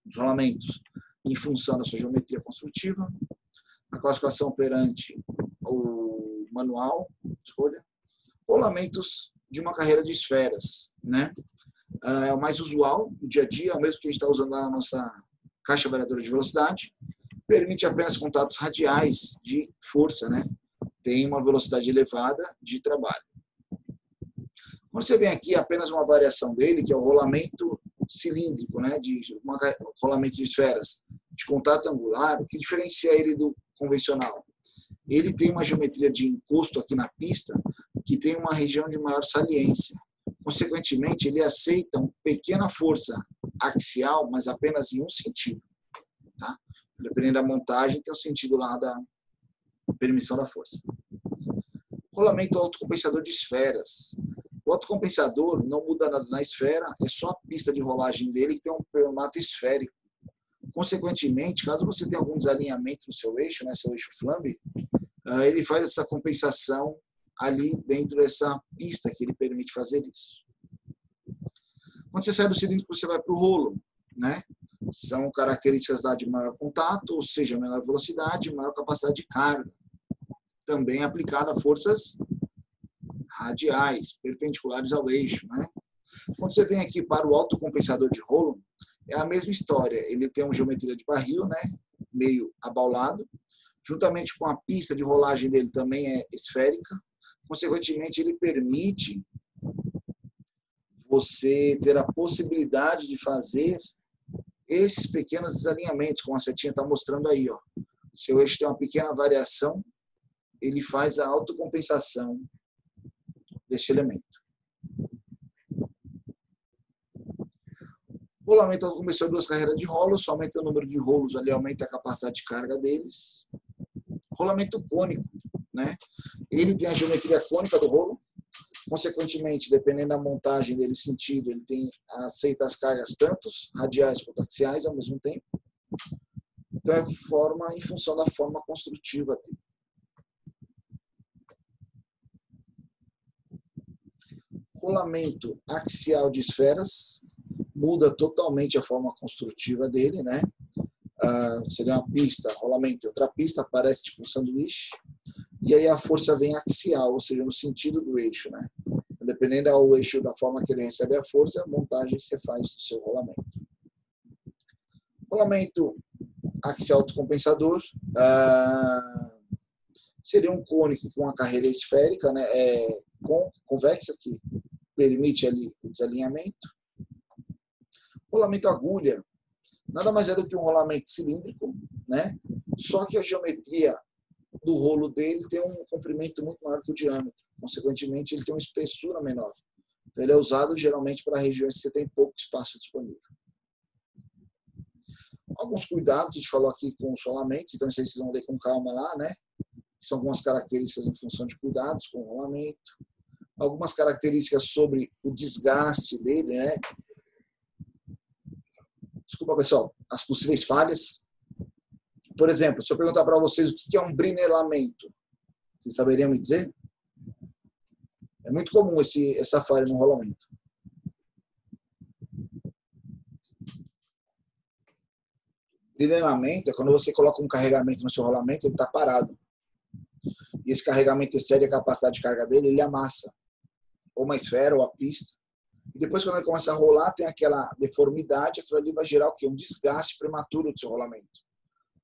dos rolamentos em função da sua geometria construtiva. A classificação perante o manual de escolha. Rolamentos de uma carreira de esferas, né? É o mais usual no dia a dia, é o mesmo que a gente está usando lá na nossa caixa variadora de velocidade. Permite apenas contatos radiais de força, né? Tem uma velocidade elevada de trabalho. Quando você vem aqui, apenas uma variação dele, que é o rolamento cilíndrico, né? Rolamento de esferas de contato angular. O que diferencia ele do convencional? Ele tem uma geometria de encosto aqui na pista que tem uma região de maior saliência. Consequentemente, ele aceita uma pequena força axial, mas apenas em um sentido. Tá? Dependendo da montagem, tem o sentido lá da permissão da força. Rolamento autocompensador de esferas. O autocompensador não muda nada na esfera, é só a pista de rolagem dele que tem um formato esférico. Consequentemente, caso você tenha algum desalinhamento no seu eixo, né, seu eixo flambe, ele faz essa compensação ali dentro dessa pista que ele permite fazer isso. Quando você sai do cilíndrico, você vai para o rolo, né? São características lá de maior contato, ou seja, menor velocidade, maior capacidade de carga. Também aplicada a forças radiais, perpendiculares ao eixo, né? Quando você vem aqui para o autocompensador de rolo, é a mesma história. Ele tem uma geometria de barril, né? Meio abaulado. Juntamente com a pista de rolagem dele também é esférica. Consequentemente, ele permite você ter a possibilidade de fazer esses pequenos desalinhamentos, como a setinha está mostrando aí. Ó. Seu eixo tem uma pequena variação, ele faz a autocompensação deste elemento. Rolamento autocompensador, duas carreiras de rolos, só aumenta o número de rolos, ali aumenta a capacidade de carga deles. Rolamento cônico, né? Ele tem a geometria cônica do rolo, consequentemente, dependendo da montagem dele, sentido, ele aceita as cargas tanto radiais quanto axiais ao mesmo tempo. Então, é forma em função da forma construtiva dele. Rolamento axial de esferas muda totalmente a forma construtiva dele, né? Seria uma pista, rolamento e outra pista, parece tipo um sanduíche. E aí a força vem axial, ou seja, no sentido do eixo, né? Dependendo do eixo, da forma que ele recebe a força, a montagem você faz do seu rolamento. Rolamento axial autocompensador seria um cônico com uma carreira esférica, né? Convexa, que permite ali o desalinhamento. Rolamento agulha nada mais é do que um rolamento cilíndrico, né? Só que a geometria do rolo dele tem um comprimento muito maior que o diâmetro. Consequentemente, ele tem uma espessura menor. Então, ele é usado geralmente para regiões que você tem pouco espaço disponível. Alguns cuidados, a gente falou aqui com os rolamentos, então vocês vão ler com calma lá, né? São algumas características em função de cuidados com o rolamento. Algumas características sobre o desgaste dele, né? Desculpa, pessoal, as possíveis falhas. Por exemplo, se eu perguntar para vocês o que é um brinelamento, vocês saberiam me dizer? É muito comum essa falha no rolamento. Brinelamento é quando você coloca um carregamento no seu rolamento, ele está parado. E esse carregamento excede a capacidade de carga dele, ele amassa. Ou uma esfera, ou a pista. E depois, quando ele começa a rolar, tem aquela deformidade, aquilo ali vai gerar o quê? Um desgaste prematuro do seu rolamento.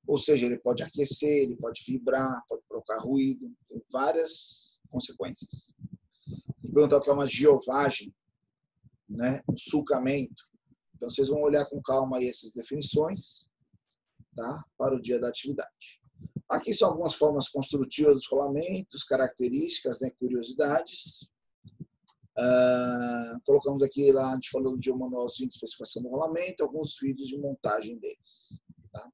Ou seja, ele pode aquecer, ele pode vibrar, pode provocar ruído, tem várias consequências. E perguntar o que é uma giovagem, né? Um sulcamento. Então, vocês vão olhar com calma aí essas definições, tá? Para o dia da atividade. Aqui são algumas formas construtivas dos rolamentos, características, né? Curiosidades. Colocamos aqui lá, a gente falou de um manualzinho de especificação do rolamento, alguns vídeos de montagem deles. Tá?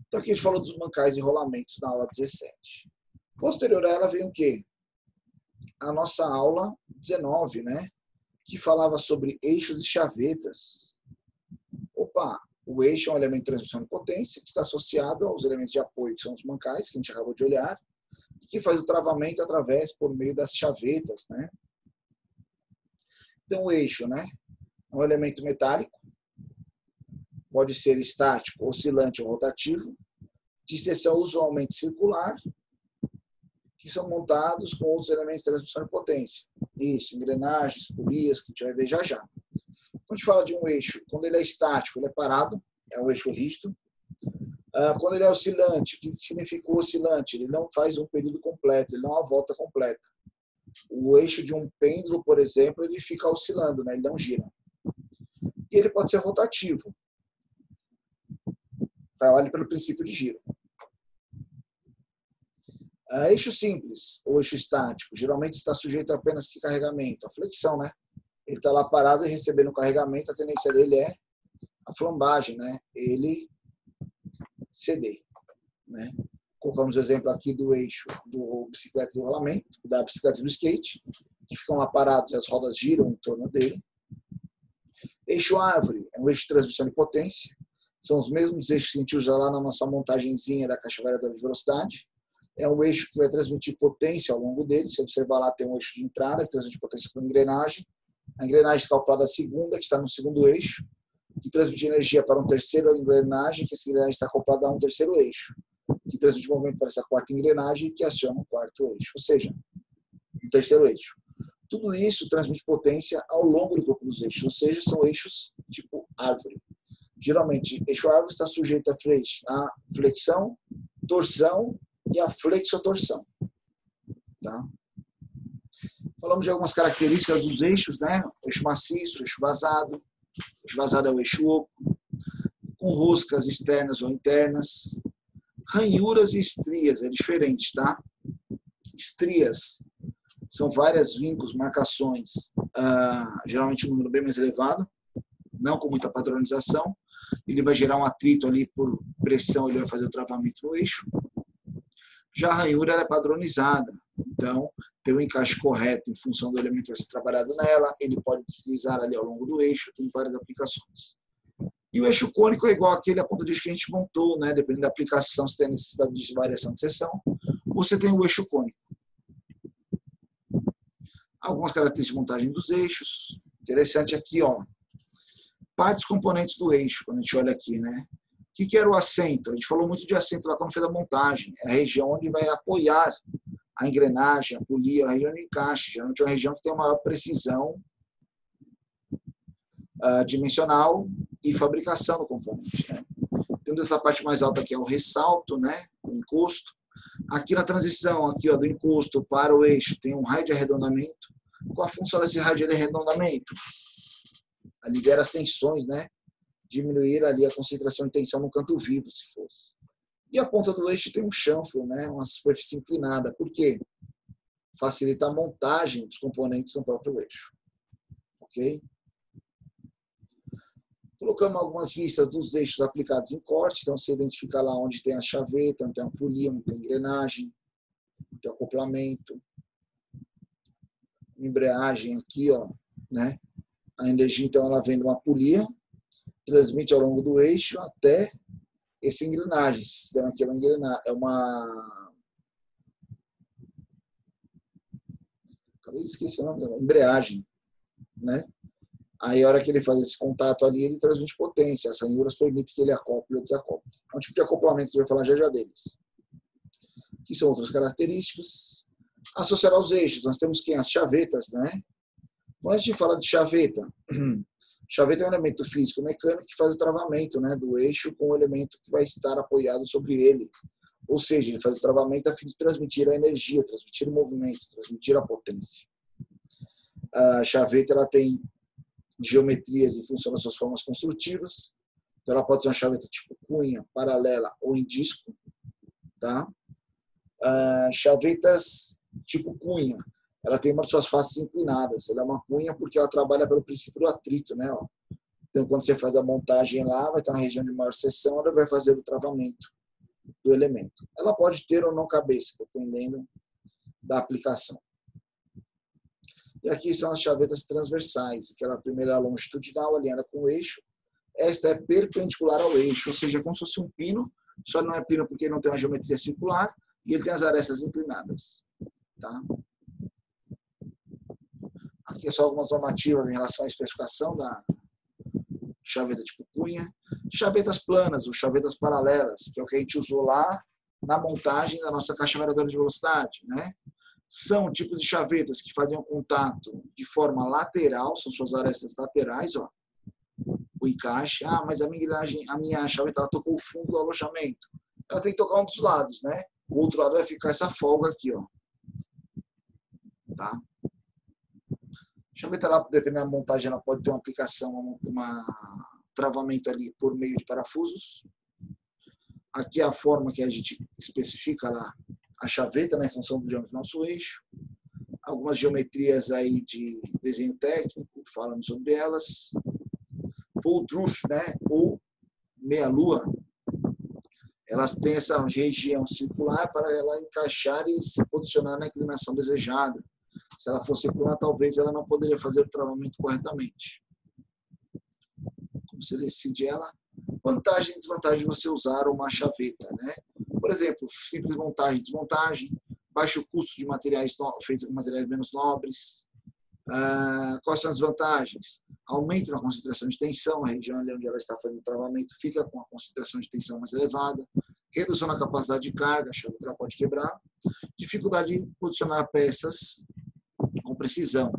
Então aqui a gente falou dos mancais de rolamentos na aula 17. Posterior a ela vem o quê? A nossa aula 19, né? Que falava sobre eixos e chavetas. Opa, o eixo é um elemento de transmissão de potência que está associado aos elementos de apoio, que são os mancais, que a gente acabou de olhar, e que faz o travamento por meio das chavetas, né? Então, o eixo, né? É um elemento metálico, pode ser estático, oscilante ou rotativo, de seção usualmente circular, que são montados com outros elementos de transmissão de potência. Isso, engrenagens, polias, que a gente vai ver já já. Quando a gente fala de um eixo, quando ele é estático, ele é parado, é um eixo rígido. Quando ele é oscilante, o que significa o oscilante? Ele não faz um período completo, ele não é uma volta completa. O eixo de um pêndulo, por exemplo, ele fica oscilando, né? Ele não gira. E ele pode ser rotativo. Trabalha pelo princípio de giro. Eixo simples ou eixo estático, geralmente está sujeito a apenas que carregamento? A flexão, né? Ele está lá parado e recebendo carregamento, a tendência dele é a flambagem, né? Ele ceder, né? Colocamos o exemplo aqui do eixo do bicicleta do rolamento, da bicicleta do skate, que ficam lá parados e as rodas giram em torno dele. Eixo árvore é um eixo de transmissão de potência. São os mesmos eixos que a gente usa lá na nossa montagenzinha da caixa variadora de velocidade. É um eixo que vai transmitir potência ao longo dele. Se observar lá, tem um eixo de entrada que transmite potência para a engrenagem. A engrenagem está acoplada à segunda, que está no segundo eixo, que transmite energia para um terceiro engrenagem, que essa engrenagem está acoplada a um terceiro eixo, que transmite movimento para essa quarta engrenagem, que aciona um quarto eixo, ou seja, um terceiro eixo. Tudo isso transmite potência ao longo do corpo dos eixos, ou seja, são eixos tipo árvore. Geralmente, eixo árvore está sujeito à flexão, torção e à flexotorção. Tá? Falamos de algumas características dos eixos, né? Eixo maciço, eixo vazado. O eixo vazado é o eixo oco, com roscas externas ou internas. Ranhuras e estrias, é diferente, tá? Estrias são várias vincos, marcações, geralmente um número bem mais elevado, não com muita padronização. Ele vai gerar um atrito ali por pressão, ele vai fazer o travamento no eixo. Já a ranhura ela é padronizada, então tem um encaixe correto em função do elemento que vai ser trabalhado nela, ele pode deslizar ali ao longo do eixo, tem várias aplicações. E o eixo cônico é igual àquele a ponta de eixo que a gente montou, né? Dependendo da aplicação, se tem a necessidade de variação de seção, você tem o eixo cônico. Algumas características de montagem dos eixos. Interessante aqui, ó. Partes componentes do eixo, quando a gente olha aqui, né? O que era o assento? A gente falou muito de assento lá quando fez a montagem. É a região onde vai apoiar a engrenagem, a polia, a região de encaixe. Geralmente é uma região que tem uma maior precisão dimensional e fabricação do componente, né? Temos essa parte mais alta aqui, é o ressalto, né? O encosto. Aqui na transição aqui, ó, do encosto para o eixo, tem um raio de arredondamento. Qual a função desse raio de arredondamento? Libera as tensões, né? Diminuir ali a concentração de tensão no canto vivo, se fosse. E a ponta do eixo tem um chanfro, né? Uma superfície inclinada. Por quê? Facilita a montagem dos componentes no próprio eixo. Ok? Colocamos algumas vistas dos eixos aplicados em corte. Então, você identifica lá onde tem a chaveta, onde tem a polia, onde tem a engrenagem, onde tem o acoplamento. Embreagem aqui, ó, né? A energia, então, ela vem de uma polia, transmite ao longo do eixo até essa engrenagem. Esse sistema aqui é uma... Acabei de esquecer o nome dela. Embreagem, né? Aí, a hora que ele faz esse contato ali, ele transmite potência. As ranhuras permitem que ele acople ou desacople. É um tipo de acoplamento que a gente vai falar já deles. Aqui são outras características. Associar aos eixos, nós temos quem? As chavetas, né? Quando a gente fala de chaveta, chaveta é um elemento físico mecânico que faz o travamento, né, do eixo com o elemento que vai estar apoiado sobre ele. Ou seja, ele faz o travamento a fim de transmitir a energia, transmitir o movimento, transmitir a potência. A chaveta ela tem geometrias em função das suas formas construtivas. Então, ela pode ser uma chaveta tipo cunha, paralela ou em disco. Tá? Chavetas tipo cunha. Ela tem uma de suas faces inclinadas. Ela é uma cunha porque ela trabalha pelo princípio do atrito, né? Ó. Então, quando você faz a montagem lá, vai ter uma região de maior seção, ela vai fazer o travamento do elemento. Ela pode ter ou não cabeça, dependendo da aplicação. E aqui são as chavetas transversais. Aquela primeira é longitudinal, alinhada com o eixo. Esta é perpendicular ao eixo, ou seja, como se fosse um pino, só não é pino porque ele não tem uma geometria circular e ele tem as arestas inclinadas. Tá? Aqui é só algumas normativas em relação à especificação da chaveta tipo cunha. Chavetas planas ou chavetas paralelas, que é o que a gente usou lá na montagem da nossa caixa variadora de velocidade, né? São tipos de chavetas que fazem o contato de forma lateral, são suas arestas laterais, ó, o encaixe. Ah, mas a minha chaveta ela tocou o fundo do alojamento. Ela tem que tocar um dos lados, né? O outro lado vai ficar essa folga aqui, ó. Tá? A chaveta, ela, dependendo da montagem, ela pode ter uma aplicação, travamento ali por meio de parafusos. Aqui é a forma que a gente especifica lá a chaveta, né, em função do diâmetro do nosso eixo. Algumas geometrias aí de desenho técnico, falando sobre elas. Full truth, né, ou meia-lua, elas têm essa região circular para ela encaixar e se posicionar na inclinação desejada. Se ela fosse plana, talvez ela não poderia fazer o travamento corretamente. Como você decide ela? Vantagem e desvantagem de você usar uma chaveta, né? Por exemplo, simples montagem e desmontagem, baixo custo de materiais feitos com materiais menos nobres. Quais são as vantagens? Aumento na concentração de tensão, a região ali onde ela está fazendo o travamento fica com a concentração de tensão mais elevada. Redução na capacidade de carga, a chaveta pode quebrar. Dificuldade em posicionar peças com precisão.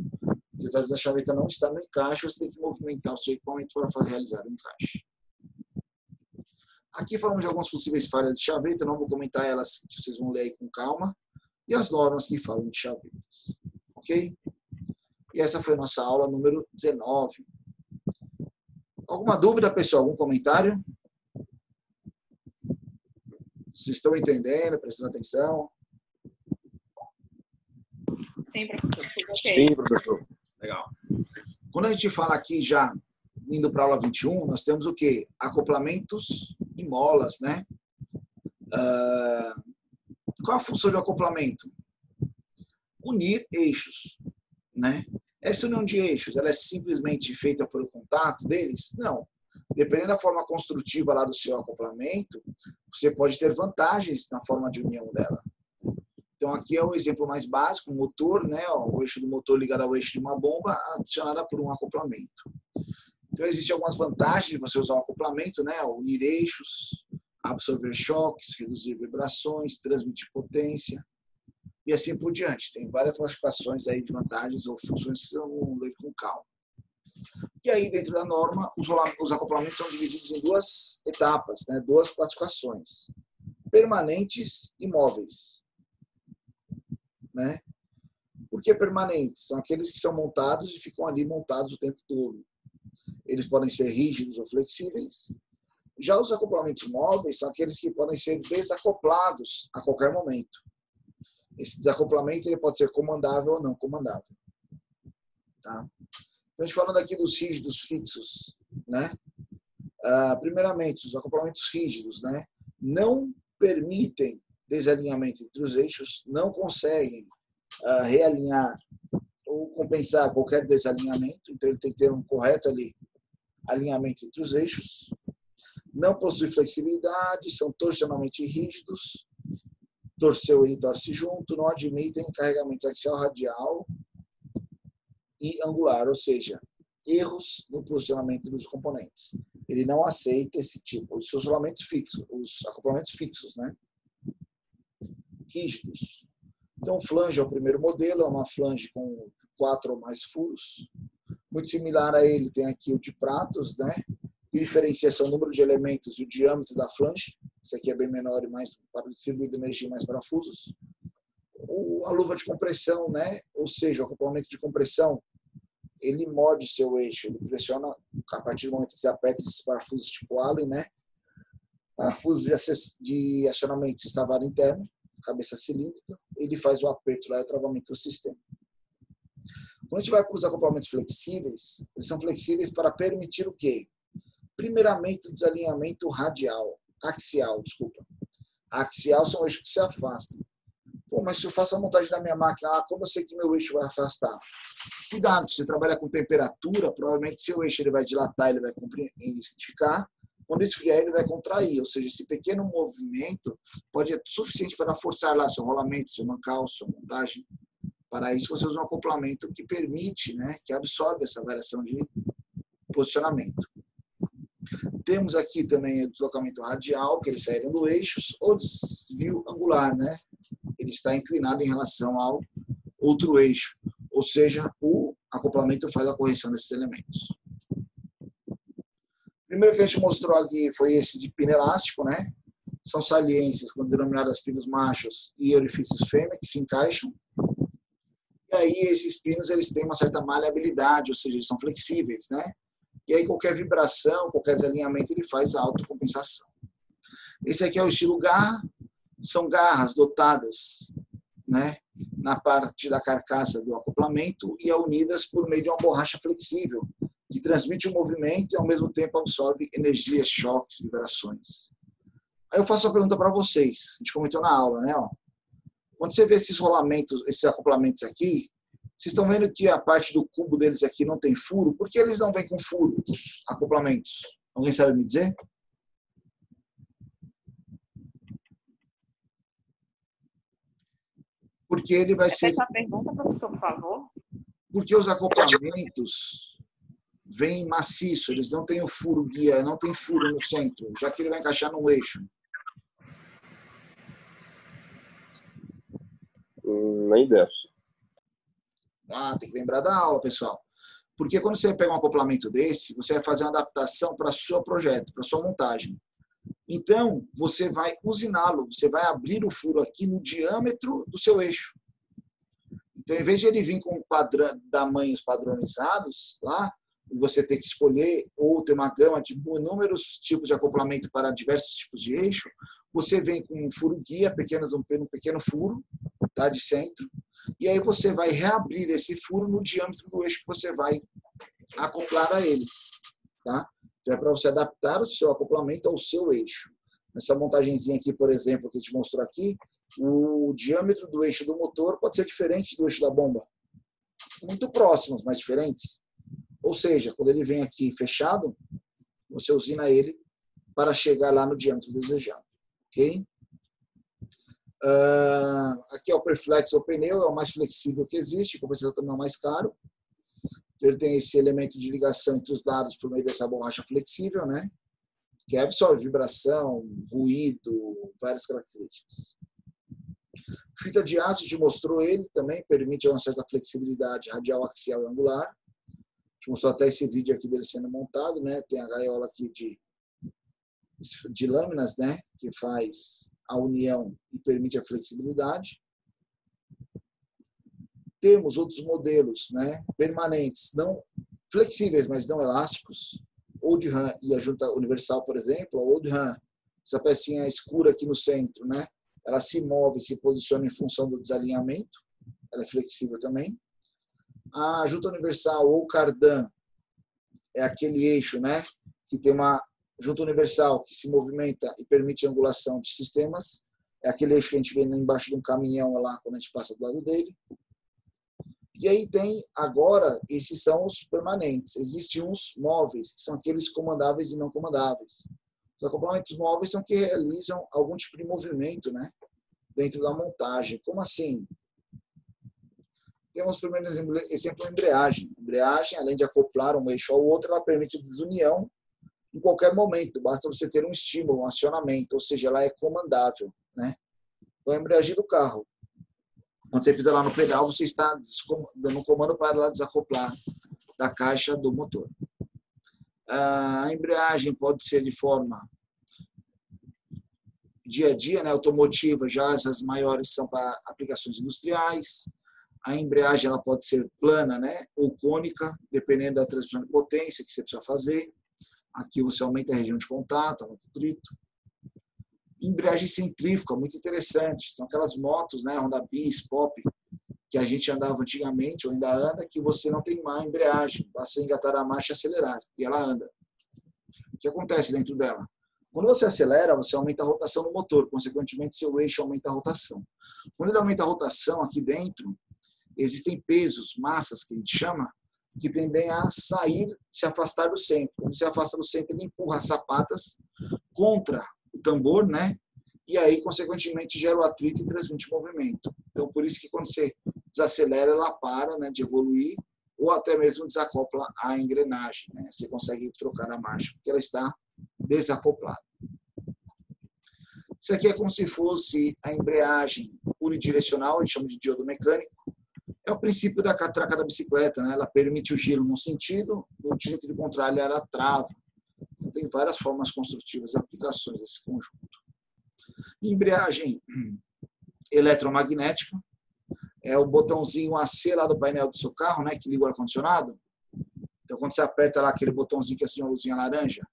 Se a chaveta não está no encaixe, você tem que movimentar o seu equipamento para realizar o encaixe. Aqui falamos de algumas possíveis falhas de chaveta, não vou comentar elas, vocês vão ler aí com calma. E as normas que falam de chavetas. Ok? E essa foi a nossa aula número 19. Alguma dúvida, pessoal? Algum comentário? Vocês estão entendendo, prestando atenção? Sim, professor. Okay. Sim, professor. Legal. Quando a gente fala aqui já, indo para a aula 21, nós temos o quê? Acoplamentos e molas, né? Qual a função de acoplamento? Unir eixos, né? Essa união de eixos, ela é simplesmente feita pelo contato deles? Não. Dependendo da forma construtiva lá do seu acoplamento, você pode ter vantagens na forma de união dela. Então, aqui é o exemplo mais básico, o motor, né? O eixo do motor ligado ao eixo de uma bomba, adicionada por um acoplamento. Então, existem algumas vantagens de você usar o acoplamento, né? Unir eixos, absorver choques, reduzir vibrações, transmitir potência e assim por diante. Tem várias classificações aí de vantagens ou funções que são ler com calma. E aí, dentro da norma, os acoplamentos são divididos em duas etapas, né? Duas classificações: permanentes e móveis. Né? Por que permanentes? São aqueles que são montados e ficam ali montados o tempo todo. Eles podem ser rígidos ou flexíveis. Já os acoplamentos móveis são aqueles que podem ser desacoplados a qualquer momento. Esse desacoplamento ele pode ser comandável ou não comandável. Tá? Então, a gente falando aqui dos rígidos fixos, né? Primeiramente, os acoplamentos rígidos, né? Não permitem desalinhamento entre os eixos, não conseguem realinhar ou compensar qualquer desalinhamento, então ele tem que ter um correto ali alinhamento entre os eixos, não possuem flexibilidade, são torsionalmente rígidos, torceu ele torce junto, não admitem carregamento axial, radial e angular, ou seja, erros no posicionamento dos componentes. Ele não aceita esse tipo, os isolamentos fixos, os acoplamentos fixos, né? Rígidos. Então, flange é o primeiro modelo, é uma flange com 4 ou mais furos. Muito similar a ele, tem aqui o de pratos, né? Que diferencia o número de elementos e o diâmetro da flange. Esse aqui é bem menor e mais para distribuir energia e mais parafusos. A luva de compressão, né? Ou seja, o acoplamento de compressão, ele morde seu eixo, ele pressiona a partir do momento que você aperta esses parafusos tipo Allen, né? Parafusos de acionamento estavado interno, cabeça cilíndrica, ele faz o aperto lá e o travamento do sistema. Quando a gente vai para os acoplamentos flexíveis, eles são flexíveis para permitir o quê? Primeiramente, o desalinhamento axial. Axial são eixos que se afastam. Pô, mas se eu faço a montagem da minha máquina, como eu sei que meu eixo vai afastar? Cuidado, se você trabalha com temperatura, provavelmente seu eixo ele vai dilatar, ele vai esticar. Quando esfriar, ele vai contrair, ou seja, esse pequeno movimento pode ser suficiente para forçar lá seu rolamento, seu mancal, sua montagem. Para isso, você usa um acoplamento que permite, né, que absorve essa variação de posicionamento. Temos aqui também o deslocamento radial, que eles saíram do eixo, ou desvio angular, né? Ele está inclinado em relação ao outro eixo, ou seja, o acoplamento faz a correção desses elementos. O primeiro que a gente mostrou aqui foi esse de pino elástico, né? São saliências, denominadas pinos machos e orifícios fêmea, que se encaixam. E aí esses pinos eles têm uma certa maleabilidade, ou seja, eles são flexíveis, né? E aí qualquer vibração, qualquer desalinhamento, ele faz a autocompensação. Esse aqui é o estilo garra, são garras dotadas, né, na parte da carcaça do acoplamento e unidas por meio de uma borracha flexível, que transmite o movimento e ao mesmo tempo absorve energias, choques, vibrações. Aí eu faço uma pergunta para vocês, a gente comentou na aula, né? Ó. Quando você vê esses rolamentos, esses acoplamentos aqui, vocês estão vendo que a parte do cubo deles aqui não tem furo? Por que eles não vêm com furo, os acoplamentos? Alguém sabe me dizer? Porque ele vai ser... Repete a pergunta, professor, por favor. Porque os acoplamentos vêm maciço, eles não têm o furo guia, não tem furo no centro, já que ele vai encaixar no eixo. Nem ideia. Tem que lembrar da aula, pessoal. Porque quando você pega um acoplamento desse, você vai fazer uma adaptação para o seu projeto, para a sua montagem. Então, você vai usiná-lo, você vai abrir o furo aqui no diâmetro do seu eixo. Então, em vez de ele vir com tamanhos padronizados, lá, você tem que escolher ou ter uma gama de inúmeros tipos de acoplamento para diversos tipos de eixo, você vem com um furo guia, um pequeno furo, tá, de centro, e aí você vai reabrir esse furo no diâmetro do eixo que você vai acoplar a ele. Tá? Então é para você adaptar o seu acoplamento ao seu eixo. Nessa montagenzinha aqui, por exemplo, que a gente mostrou aqui, o diâmetro do eixo do motor pode ser diferente do eixo da bomba. Muito próximos, mas diferentes. Ou seja, quando ele vem aqui fechado, você usina ele para chegar lá no diâmetro desejado. Ok? Aqui é o Perflex ou pneu, é o mais flexível que existe, em compensação também é o mais caro. Então, ele tem esse elemento de ligação entre os lados por meio dessa borracha flexível, né? Que absorve vibração, ruído, várias características. Fita de aço, a gente mostrou ele também, permite uma certa flexibilidade radial, axial e angular. A gente mostrou até esse vídeo aqui dele sendo montado, né? Tem a gaiola aqui de lâminas, né? Que faz a união e permite a flexibilidade. Temos outros modelos, né, permanentes, não flexíveis, mas não elásticos, Old RAM e a junta universal, por exemplo. A Old RAM, essa pecinha escura aqui no centro, né, ela se move, se posiciona em função do desalinhamento, ela é flexível também. A junta universal ou cardan é aquele eixo, né, que tem uma junta universal que se movimenta e permite a angulação de sistemas. É aquele eixo que a gente vê embaixo de um caminhão lá, quando a gente passa do lado dele. E aí tem, agora, esses são os permanentes. Existem uns móveis, que são aqueles comandáveis e não comandáveis. Os acoplamentos móveis são que realizam algum tipo de movimento, né, dentro da montagem. Como assim? Temos o primeiro exemplo, a embreagem. A embreagem, além de acoplar um eixo ao outro, ela permite desunião em qualquer momento. Basta você ter um estímulo, um acionamento, ou seja, ela é comandável, né? Então, a embreagem do carro. Quando você pisa lá no pedal, você está dando um comando para ela desacoplar da caixa do motor. A embreagem pode ser de forma dia a dia, né, automotiva, já as maiores são para aplicações industriais. A embreagem ela pode ser plana, né, ou cônica, dependendo da transmissão de potência que você precisa fazer. Aqui você aumenta a região de contato, aumenta o atrito. Embreagem centrífuga, muito interessante. São aquelas motos, né, Honda Bis, Pop, que a gente andava antigamente, ou ainda anda, que você não tem má embreagem. Basta engatar a marcha e acelerar, e ela anda. O que acontece dentro dela? Quando você acelera, você aumenta a rotação do motor, consequentemente, seu eixo aumenta a rotação. Quando ele aumenta a rotação aqui dentro, existem pesos, massas, que a gente chama, que tendem a sair, se afastar do centro. Quando se afasta do centro, ele empurra as sapatas contra o tambor, né? E aí, consequentemente, gera o atrito e transmite movimento. Então, por isso que quando você desacelera, ela para, né, de evoluir, ou até mesmo desacopla a engrenagem, né? Você consegue trocar a marcha, porque ela está desacoplada. Isso aqui é como se fosse a embreagem unidirecional, a gente chama de diodo mecânico. É o princípio da catraca da bicicleta, né? Ela permite o giro num sentido, no sentido contrário ela trava. Então, tem várias formas construtivas e aplicações desse conjunto. Embreagem eletromagnética é o botãozinho AC lá do painel do seu carro, né, que liga o ar-condicionado. Então, quando você aperta lá aquele botãozinho que é assim, uma luzinha laranja,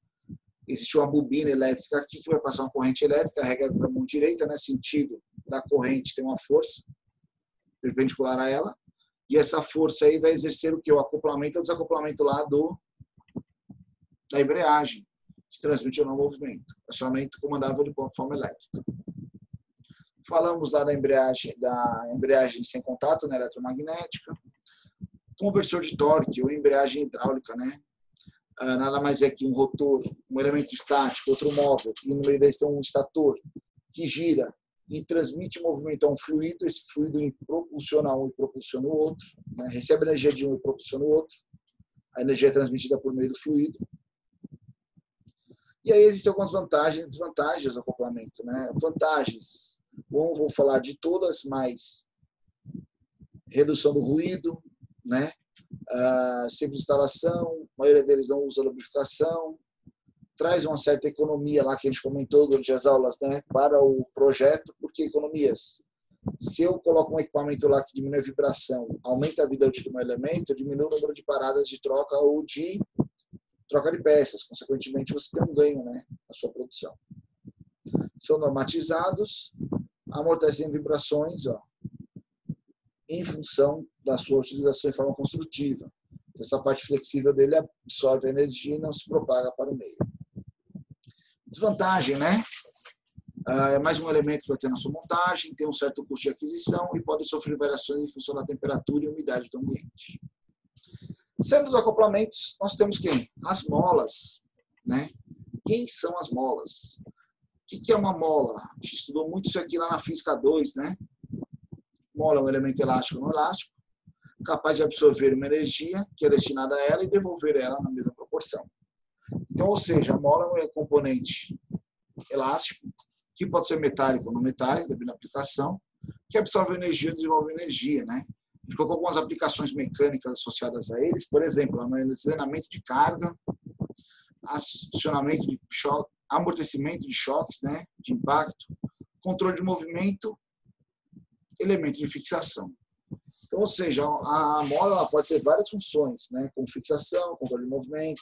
existe uma bobina elétrica aqui que vai passar uma corrente elétrica, carrega para a mão direita, né, sentido da corrente tem uma força perpendicular a ela, e essa força aí vai exercer o que? O acoplamento ou desacoplamento lá da embreagem, se transmite ou não movimento. Acionamento comandável de forma elétrica. Falamos lá da embreagem sem contato, né, eletromagnética. Conversor de torque ou embreagem hidráulica, né? Nada mais é que um rotor, um elemento estático, outro móvel, e no meio deles tem um estator que gira e transmite movimento a um fluido, esse fluido propulsiona um e propulsiona o outro, né? Recebe energia de um e propulsiona o outro, a energia é transmitida por meio do fluido. E aí existem algumas vantagens e desvantagens do acoplamento, né? Vantagens, vou falar de todas, mas redução do ruído, né? Simples instalação, a maioria deles não usa lubrificação, traz uma certa economia lá que a gente comentou durante as aulas, né, para o projeto, porque economias. Se eu coloco um equipamento lá que diminui a vibração, aumenta a vida útil do meu elemento, eu diminuo o número de paradas de troca ou de troca de peças, consequentemente você tem um ganho, né, na sua produção. São normatizados, amortecem vibrações, ó, em função da sua utilização de forma construtiva. Então, essa parte flexível dele absorve a energia e não se propaga para o meio. Desvantagem, né? É mais um elemento que vai ter na sua montagem, tem um certo custo de aquisição e pode sofrer variações em função da temperatura e umidade do ambiente. Sendo dos acoplamentos, nós temos quem? As molas, né? Quem são as molas? O que é uma mola? A gente estudou muito isso aqui lá na Física 2, né? Mola é um elemento elástico ou não elástico, capaz de absorver uma energia que é destinada a ela e devolver ela na mesma proporção. Então, ou seja, a mola é um componente elástico, que pode ser metálico ou não metálico, dependendo da aplicação, que absorve energia e desenvolve energia, né? A gente colocou algumas aplicações mecânicas associadas a eles, por exemplo, armazenamento de carga, acionamento de choque, amortecimento de choques, né, de impacto, controle de movimento, elemento de fixação. Então, ou seja, a mola ela pode ter várias funções, né, como fixação, controle de movimento,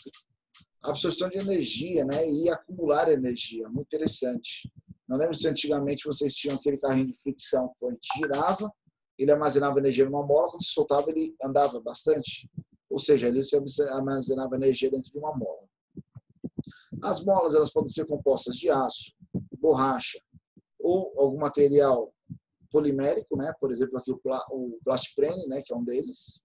absorção de energia, né, e acumular energia, muito interessante. Não lembro se antigamente vocês tinham aquele carrinho de fricção que a gente girava, ele armazenava energia numa mola, quando se soltava ele andava bastante, ou seja, ele armazenava energia dentro de uma mola. As molas elas podem ser compostas de aço, borracha ou algum material polimérico, né? Por exemplo, aqui o plastiprene, né? Que é um deles.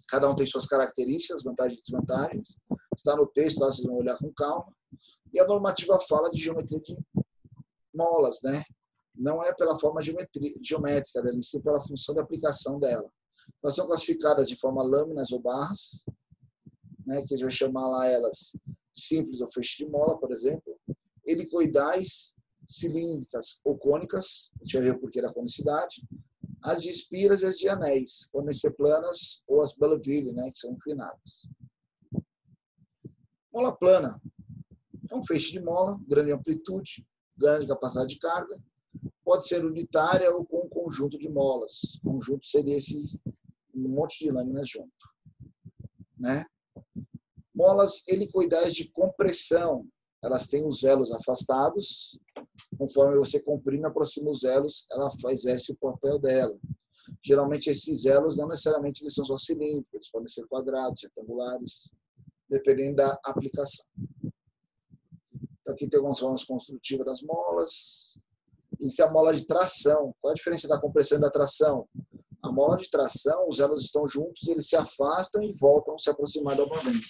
Cada um tem suas características, vantagens e desvantagens. Está no texto, lá vocês vão olhar com calma. E a normativa fala de geometria de molas, né? Não é pela forma geométrica dela, sim pela função de aplicação dela. Elas são classificadas de forma lâminas ou barras, né? Que a gente vai chamar lá elas simples ou feixe de mola, por exemplo, helicoidais, cilíndricas ou cônicas, a gente vai ver o porquê da conicidade, as de espiras e as de anéis, podem ser planas ou as Belleville, né, que são inclinadas. Mola plana é um feixe de mola, grande amplitude, grande capacidade de carga, pode ser unitária ou com um conjunto de molas. O conjunto seria um monte de lâminas junto, né? Molas helicoidais de compressão, elas têm os elos afastados, conforme você comprime e aproxima os elos, ela exerce o papel dela. Geralmente esses elos não necessariamente eles são só cilíndricos, eles podem ser quadrados, retangulares, dependendo da aplicação. Então aqui tem algumas formas construtivas das molas. Isso é a mola de tração. Qual a diferença da compressão e da tração? A mola de tração, os elos estão juntos, eles se afastam e voltam a se aproximar novamente.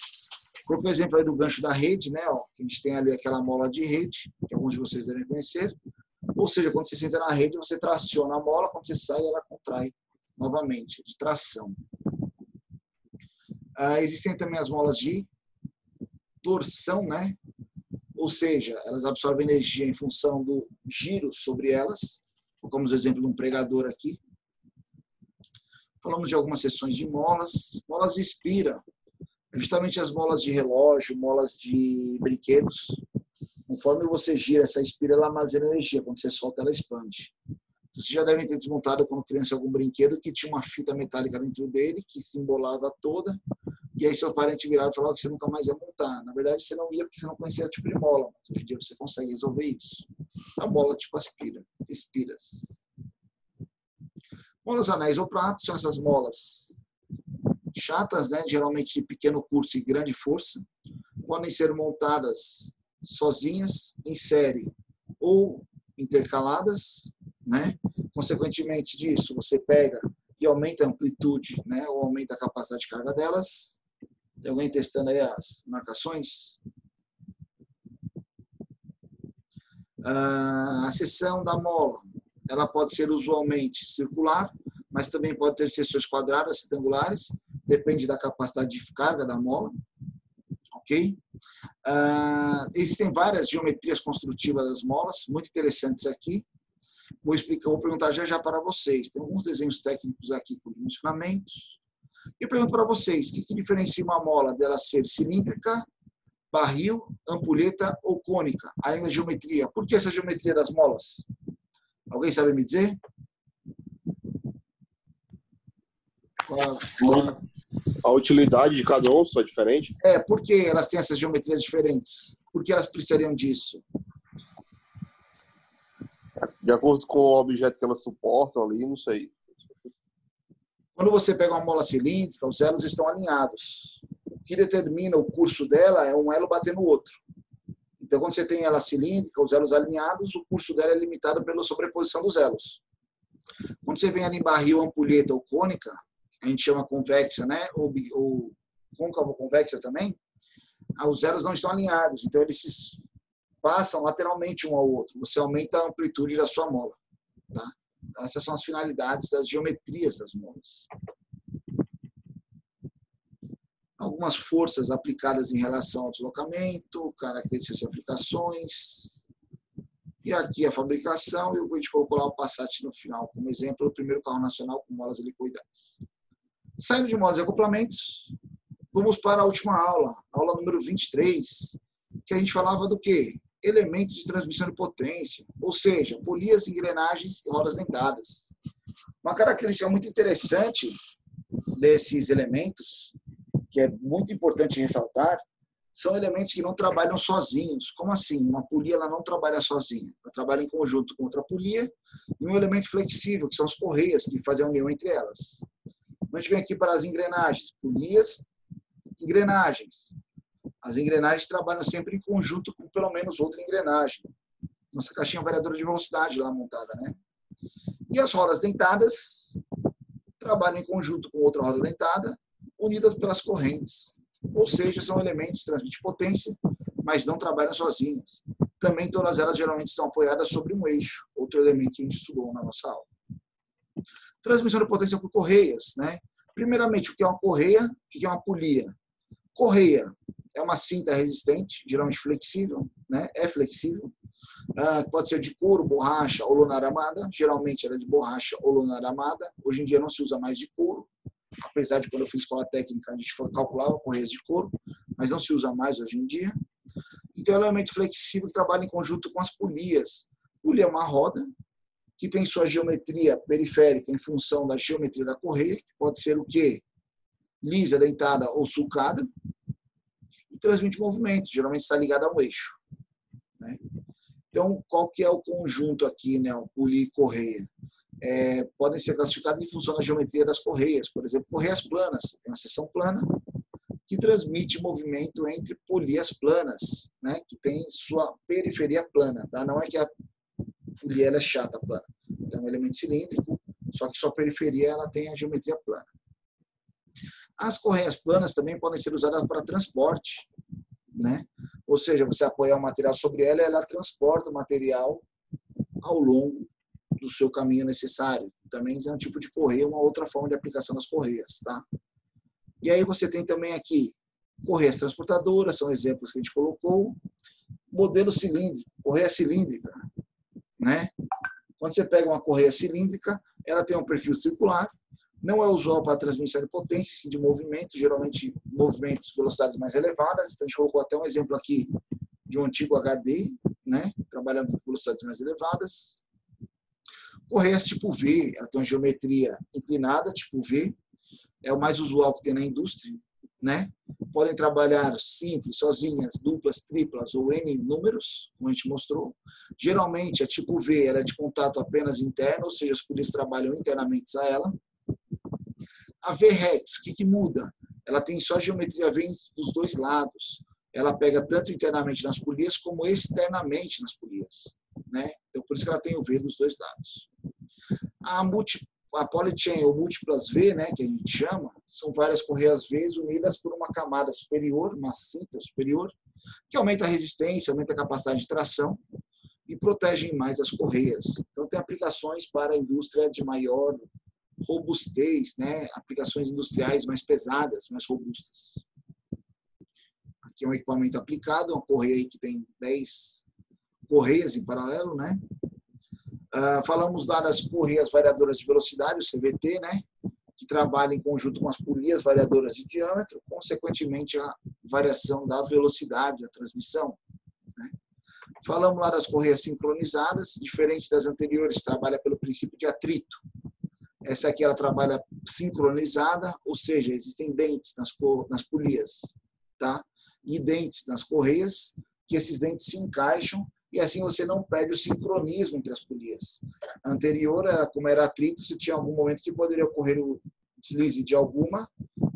Coloquei o exemplo aí do gancho da rede, né? Ó, que a gente tem ali aquela mola de rede, que alguns de vocês devem conhecer. Ou seja, quando você senta na rede, você traciona a mola, quando você sai, ela contrai novamente, de tração. Existem também as molas de torção, né? Ou seja, elas absorvem energia em função do giro sobre elas. Colocamos o exemplo de um pregador aqui. Falamos de algumas seções de molas. Molas de espira, justamente as molas de relógio, molas de brinquedos. Conforme você gira essa espira, ela armazena energia. Quando você solta, ela expande. Vocês já devem ter desmontado quando criança algum brinquedo que tinha uma fita metálica dentro dele, que se embolava toda, e aí seu parente virava e falava que você nunca mais ia montar. Na verdade, você não ia porque você não conhecia o tipo de mola. Mas hoje em dia você consegue resolver isso. A mola tipo espiras. Molas, anéis ou pratos são essas molas chatas, né? Geralmente de pequeno curso e grande força. Podem ser montadas sozinhas, em série ou intercaladas, né? Consequentemente disso, você pega e aumenta a amplitude, né? Ou aumenta a capacidade de carga delas. Tem alguém testando aí as marcações? A seção da mola, ela pode ser usualmente circular, mas também pode ter seções quadradas, retangulares, depende da capacidade de carga da mola. Ok? Existem várias geometrias construtivas das molas, muito interessantes aqui. Vou perguntar já para vocês. Tem alguns desenhos técnicos aqui com dimensionamentos. E pergunto para vocês, o que diferencia uma mola dela ser cilíndrica, barril, ampulheta ou cônica, além da geometria? Por que essa geometria das molas? Alguém sabe me dizer? A utilidade de cada um só é diferente? Por que elas têm essas geometrias diferentes? Por que elas precisariam disso? De acordo com o objeto que elas suportam ali, não sei. Quando você pega uma mola cilíndrica, os elos estão alinhados. O que determina o curso dela é um elo bater no outro. Então, quando você tem ela cilíndrica, os elos alinhados, o curso dela é limitado pela sobreposição dos elos. Quando você vem ali em barril, ampulheta ou cônica, a gente chama convexa, né? Ou côncavo convexa também, os elos não estão alinhados, então eles se passam lateralmente um ao outro. Você aumenta a amplitude da sua mola. Tá? Essas são as finalidades das geometrias das molas. Algumas forças aplicadas em relação ao deslocamento, características de aplicações. E aqui a fabricação, eu vou te colocar lá o Passat no final, como exemplo, o primeiro carro nacional com molas helicoidais. Saindo de molas e acoplamentos, vamos para a última aula, aula número 23, que a gente falava do quê? Elementos de transmissão de potência, ou seja, polias, engrenagens e rodas dentadas. Uma característica muito interessante desses elementos, que é muito importante ressaltar, são elementos que não trabalham sozinhos. Como assim? Uma polia ela não trabalha sozinha. Ela trabalha em conjunto com outra polia e um elemento flexível, que são as correias, que fazem a união entre elas. A gente vem aqui para as engrenagens. Polias, engrenagens. As engrenagens trabalham sempre em conjunto com pelo menos outra engrenagem. Nossa caixinha variadora de velocidade lá montada, né? E as rodas dentadas trabalham em conjunto com outra roda dentada, unidas pelas correntes. Ou seja, são elementos que transmitem potência, mas não trabalham sozinhas. Também todas elas geralmente estão apoiadas sobre um eixo, outro elemento que a gente estudou na nossa aula. Transmissão de potência por correias, né? Primeiramente, o que é uma correia? O que é uma polia? Correia é uma cinta resistente, geralmente flexível, né? É flexível. Pode ser de couro, borracha ou lona aramada. Geralmente era de borracha ou lona aramada. Hoje em dia não se usa mais de couro. Apesar de quando eu fiz escola técnica, a gente calculava correias de couro, mas não se usa mais hoje em dia. Então, é um elemento flexível que trabalha em conjunto com as polias. Polia é uma roda que tem sua geometria periférica em função da geometria da correia, que pode ser o quê? Lisa, dentada ou sulcada, e transmite movimento, geralmente está ligada a um eixo. Né? Então, qual que é o conjunto aqui, né? O polia e correia? Podem ser classificados em função da geometria das correias. Por exemplo, correias planas. Tem uma seção plana que transmite movimento entre polias planas, né? Que tem sua periferia plana. Tá? Não é que a polia é chata plana. É um elemento cilíndrico, só que sua periferia ela tem a geometria plana. As correias planas também podem ser usadas para transporte. Né? Ou seja, você apoiar o material sobre ela, ela transporta o material ao longo do seu caminho necessário. Também é um tipo de correia, uma outra forma de aplicação das correias, tá? E aí você tem também aqui correias transportadoras, são exemplos que a gente colocou. Modelo cilíndrico, correia cilíndrica, né? Quando você pega uma correia cilíndrica, ela tem um perfil circular, não é usual para transmissão de potência, de movimento, geralmente movimentos, velocidades mais elevadas. Então, a gente colocou até um exemplo aqui de um antigo HD, né? Trabalhando com velocidades mais elevadas. Correias tipo V, ela tem uma geometria inclinada, tipo V, é o mais usual que tem na indústria, né? Podem trabalhar simples, sozinhas, duplas, triplas ou N números, como a gente mostrou. Geralmente, a tipo V ela é de contato apenas interno, ou seja, as polias trabalham internamente a ela. A V-Rex, o que muda? Ela tem só geometria V dos dois lados. Ela pega tanto internamente nas polias como externamente nas polias, né? Então, por isso que ela tem o V dos dois lados. A polychain ou múltiplas V, né, que a gente chama, são várias correias V unidas por uma camada superior, uma cinta superior, que aumenta a resistência, aumenta a capacidade de tração e protegem mais as correias. Então, tem aplicações para a indústria de maior robustez, né, aplicações industriais mais pesadas, mais robustas. Aqui é um equipamento aplicado, uma correia aí que tem 10 correias em paralelo, né? Falamos lá das correias variadoras de velocidade, o CVT, né? Que trabalham em conjunto com as polias variadoras de diâmetro, consequentemente a variação da velocidade da transmissão, né? Falamos lá das correias sincronizadas, diferente das anteriores, trabalha pelo princípio de atrito. Essa aqui ela trabalha sincronizada, ou seja, existem dentes nas polias, tá? E dentes nas correias, que esses dentes se encaixam e assim você não perde o sincronismo entre as polias. A anterior, como era atrito, você tinha algum momento que poderia ocorrer o deslize de alguma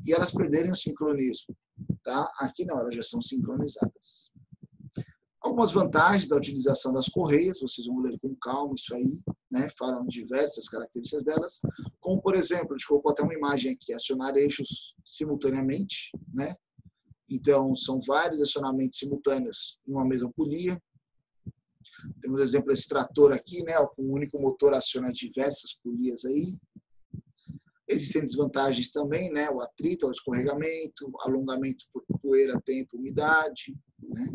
e elas perderem o sincronismo, tá? Aqui não, elas já são sincronizadas. Algumas vantagens da utilização das correias, vocês vão ler com calma isso aí, né? Falam diversas características delas, como, por exemplo, a gente colocou até uma imagem aqui, acionar eixos simultaneamente, né? Então, são vários acionamentos simultâneos numa mesma polia. Temos, exemplo, esse trator aqui, né? Com um único motor aciona diversas polias aí. Existem desvantagens também, né? O atrito, o escorregamento, alongamento por poeira, tempo, umidade, né?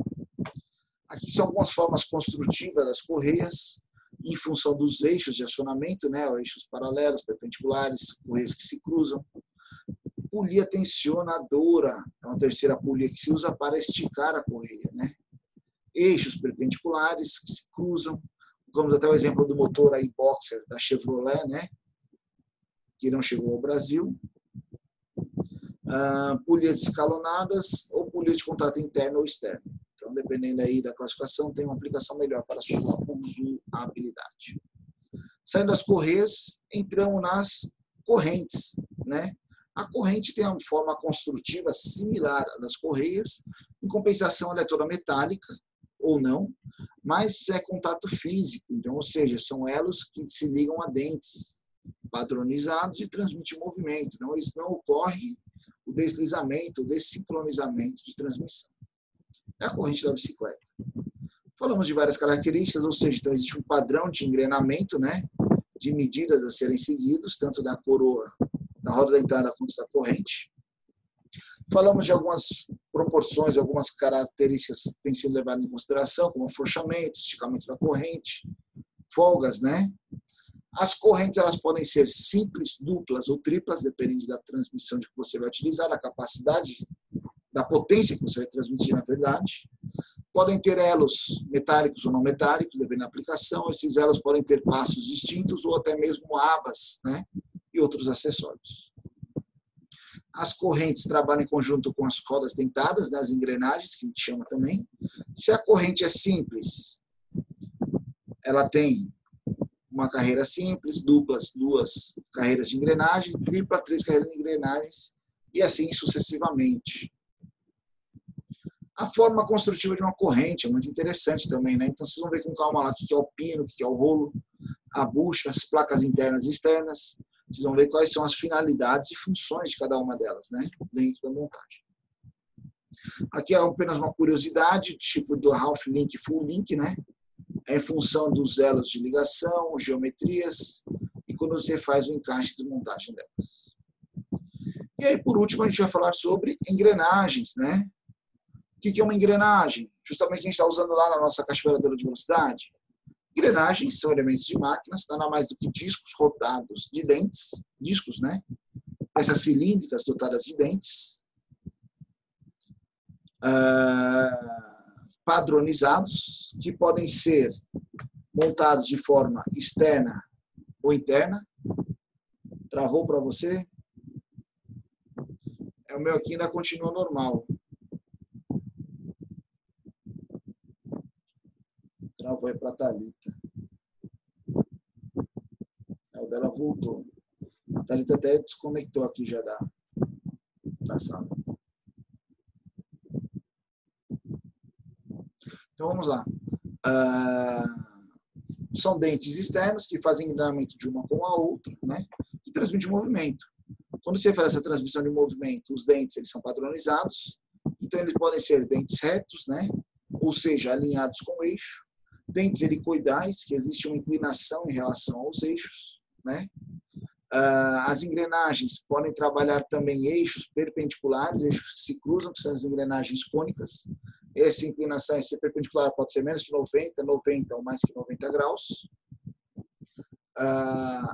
Aqui são algumas formas construtivas das correias, em função dos eixos de acionamento, né? Eixos paralelos, perpendiculares, correias que se cruzam. Polia tensionadora, é uma terceira polia que se usa para esticar a correia, né? Eixos perpendiculares que se cruzam. Vamos até o exemplo do motor aí Boxer da Chevrolet, né? Que não chegou ao Brasil. Polias escalonadas ou polias de contato interno ou externo. Então, dependendo aí da classificação, tem uma aplicação melhor para a sua usabilidade. Saindo das correias, entramos nas correntes, né? A corrente tem uma forma construtiva similar à das correias, em compensação ela é toda metálica, ou não, mas é contato físico, então, ou seja, são elos que se ligam a dentes padronizados e transmitem movimento. Não ocorre o deslizamento, o dessincronizamento de transmissão. É a corrente da bicicleta. Falamos de várias características, ou seja, então existe um padrão de engrenamento, né, de medidas a serem seguidos, tanto da coroa, da roda dentada quanto da corrente. Falamos de algumas proporções, algumas características que têm sido levadas em consideração, como afrouxamento, esticamento da corrente, folgas, né? As correntes elas podem ser simples, duplas ou triplas, dependendo da transmissão que você vai utilizar, da capacidade, da potência que você vai transmitir, na verdade. Podem ter elos metálicos ou não metálicos, dependendo da aplicação. Esses elos podem ter passos distintos ou até mesmo abas, né? E outros acessórios. As correntes trabalham em conjunto com as rodas dentadas, né? As engrenagens, que a gente chama também. Se a corrente é simples, ela tem uma carreira simples, duplas, 2 carreiras de engrenagem, tripla, 3 carreiras de engrenagens, e assim sucessivamente. A forma construtiva de uma corrente é muito interessante também, né? Então, vocês vão ver com calma lá o que é o pino, o que é o rolo, a bucha, as placas internas e externas. Vocês vão ver quais são as finalidades e funções de cada uma delas, né? Dentro da montagem. Aqui é apenas uma curiosidade, tipo do half link e full link, né? é em função dos elos de ligação, geometrias, e quando você faz o encaixe e desmontagem delas. E aí, por último, a gente vai falar sobre engrenagens, né? O que é uma engrenagem? Justamente a gente está usando lá na nossa caixa variadora de velocidade. Engrenagens são elementos de máquinas, nada mais do que discos rodados de dentes, discos, né? Peças cilíndricas dotadas de dentes, padronizados, que podem ser montados de forma externa ou interna. Travou para você? O meu aqui ainda continua normal. Travou aí para a Thalita. O dela voltou. A Thalita até desconectou aqui já da sala. Então vamos lá. São dentes externos que fazem engrenamento de uma com a outra, né? E transmitem movimento. Quando você faz essa transmissão de movimento, os dentes eles são padronizados. Então eles podem ser dentes retos, né? Ou seja, alinhados com o eixo. Dentes helicoidais, que existe uma inclinação em relação aos eixos, né? As engrenagens podem trabalhar também eixos perpendiculares, eixos que se cruzam, que são as engrenagens cônicas. Essa inclinação, esse perpendicular pode ser menos que 90, 90 ou mais que 90 graus.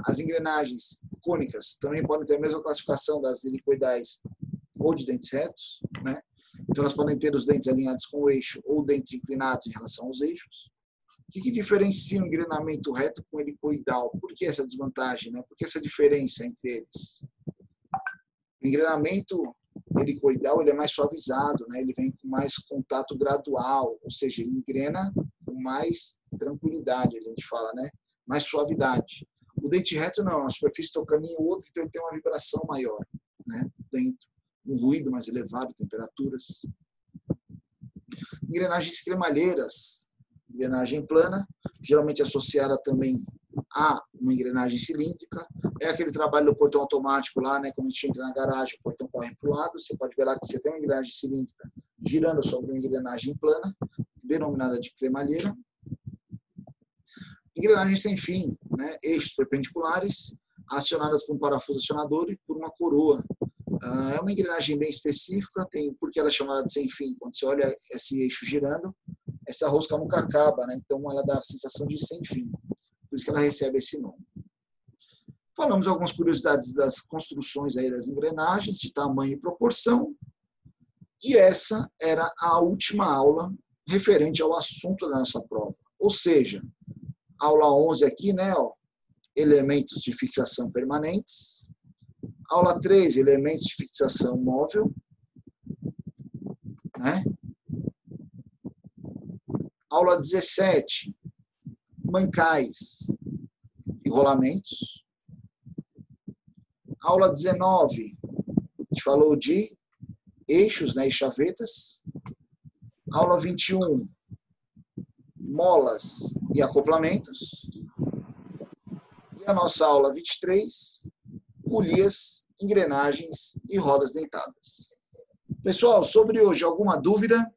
As engrenagens cônicas também podem ter a mesma classificação das helicoidais ou de dentes retos, né? Então elas podem ter os dentes alinhados com o eixo ou dentes inclinados em relação aos eixos. O que diferencia o engrenamento reto com o helicoidal? Por que essa desvantagem, né? Por que essa diferença entre eles? O engrenamento helicoidal ele é mais suavizado, né? Ele vem com mais contato gradual, ou seja, ele engrena com mais tranquilidade, a gente fala, né? Mais suavidade. O dente reto não, a superfície tocando em outro, então ele tem uma vibração maior, né? Dentro, um ruído mais elevado, temperaturas. Engrenagens cremalheiras, engrenagem plana, geralmente associada também a uma engrenagem cilíndrica. É aquele trabalho do portão automático lá, né? Quando a gente entra na garagem, o portão corre para o lado, você pode ver lá que você tem uma engrenagem cilíndrica girando sobre uma engrenagem plana, denominada de cremalheira. Engrenagem sem fim, né? Eixos perpendiculares, acionadas por um parafuso acionador e por uma coroa. É uma engrenagem bem específica, porque ela é chamada de sem fim. Quando você olha esse eixo girando, essa rosca nunca acaba, né? Então ela dá a sensação de sem fim. Por isso que ela recebe esse nome. Falamos algumas curiosidades das construções aí das engrenagens, de tamanho e proporção. E essa era a última aula referente ao assunto da nossa prova. Ou seja, aula 11 aqui, né? Ó, elementos de fixação permanentes. Aula 3, elementos de fixação móvel. Né? Aula 17, mancais e rolamentos. Aula 19, a gente falou de eixos, né, e chavetas. Aula 21, molas e acoplamentos. E a nossa aula 23, polias, engrenagens e rodas dentadas. Pessoal, sobre hoje, alguma dúvida?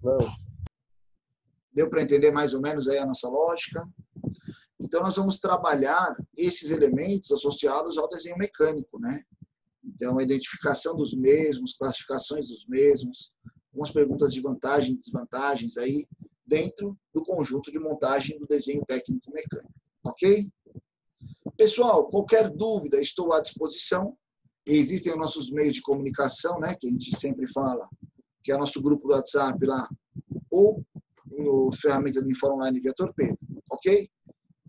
Não. Deu para entender mais ou menos aí a nossa lógica? Então, nós vamos trabalhar esses elementos associados ao desenho mecânico, né? Então, a identificação dos mesmos, classificações dos mesmos, algumas perguntas de vantagens e desvantagens aí dentro do conjunto de montagem do desenho técnico mecânico, ok? Pessoal, qualquer dúvida, estou à disposição. Existem os nossos meios de comunicação, né, que a gente sempre fala, que é o nosso grupo do WhatsApp lá, ou no ferramenta do Informa Online via Torpedo, ok?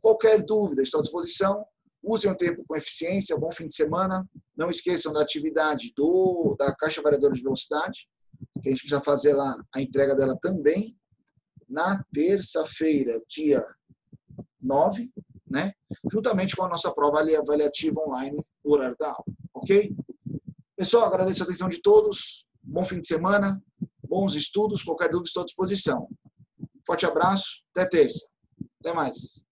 Qualquer dúvida, estou à disposição. Usem o tempo com eficiência, bom fim de semana. Não esqueçam da atividade da caixa variadora de velocidade, que a gente precisa fazer lá a entrega dela também, na terça-feira, dia 9, né? Juntamente com a nossa prova avaliativa online no horário da aula, ok? Pessoal, agradeço a atenção de todos. Bom fim de semana, bons estudos. Qualquer dúvida, estou à disposição. Forte abraço, até terça. Até mais.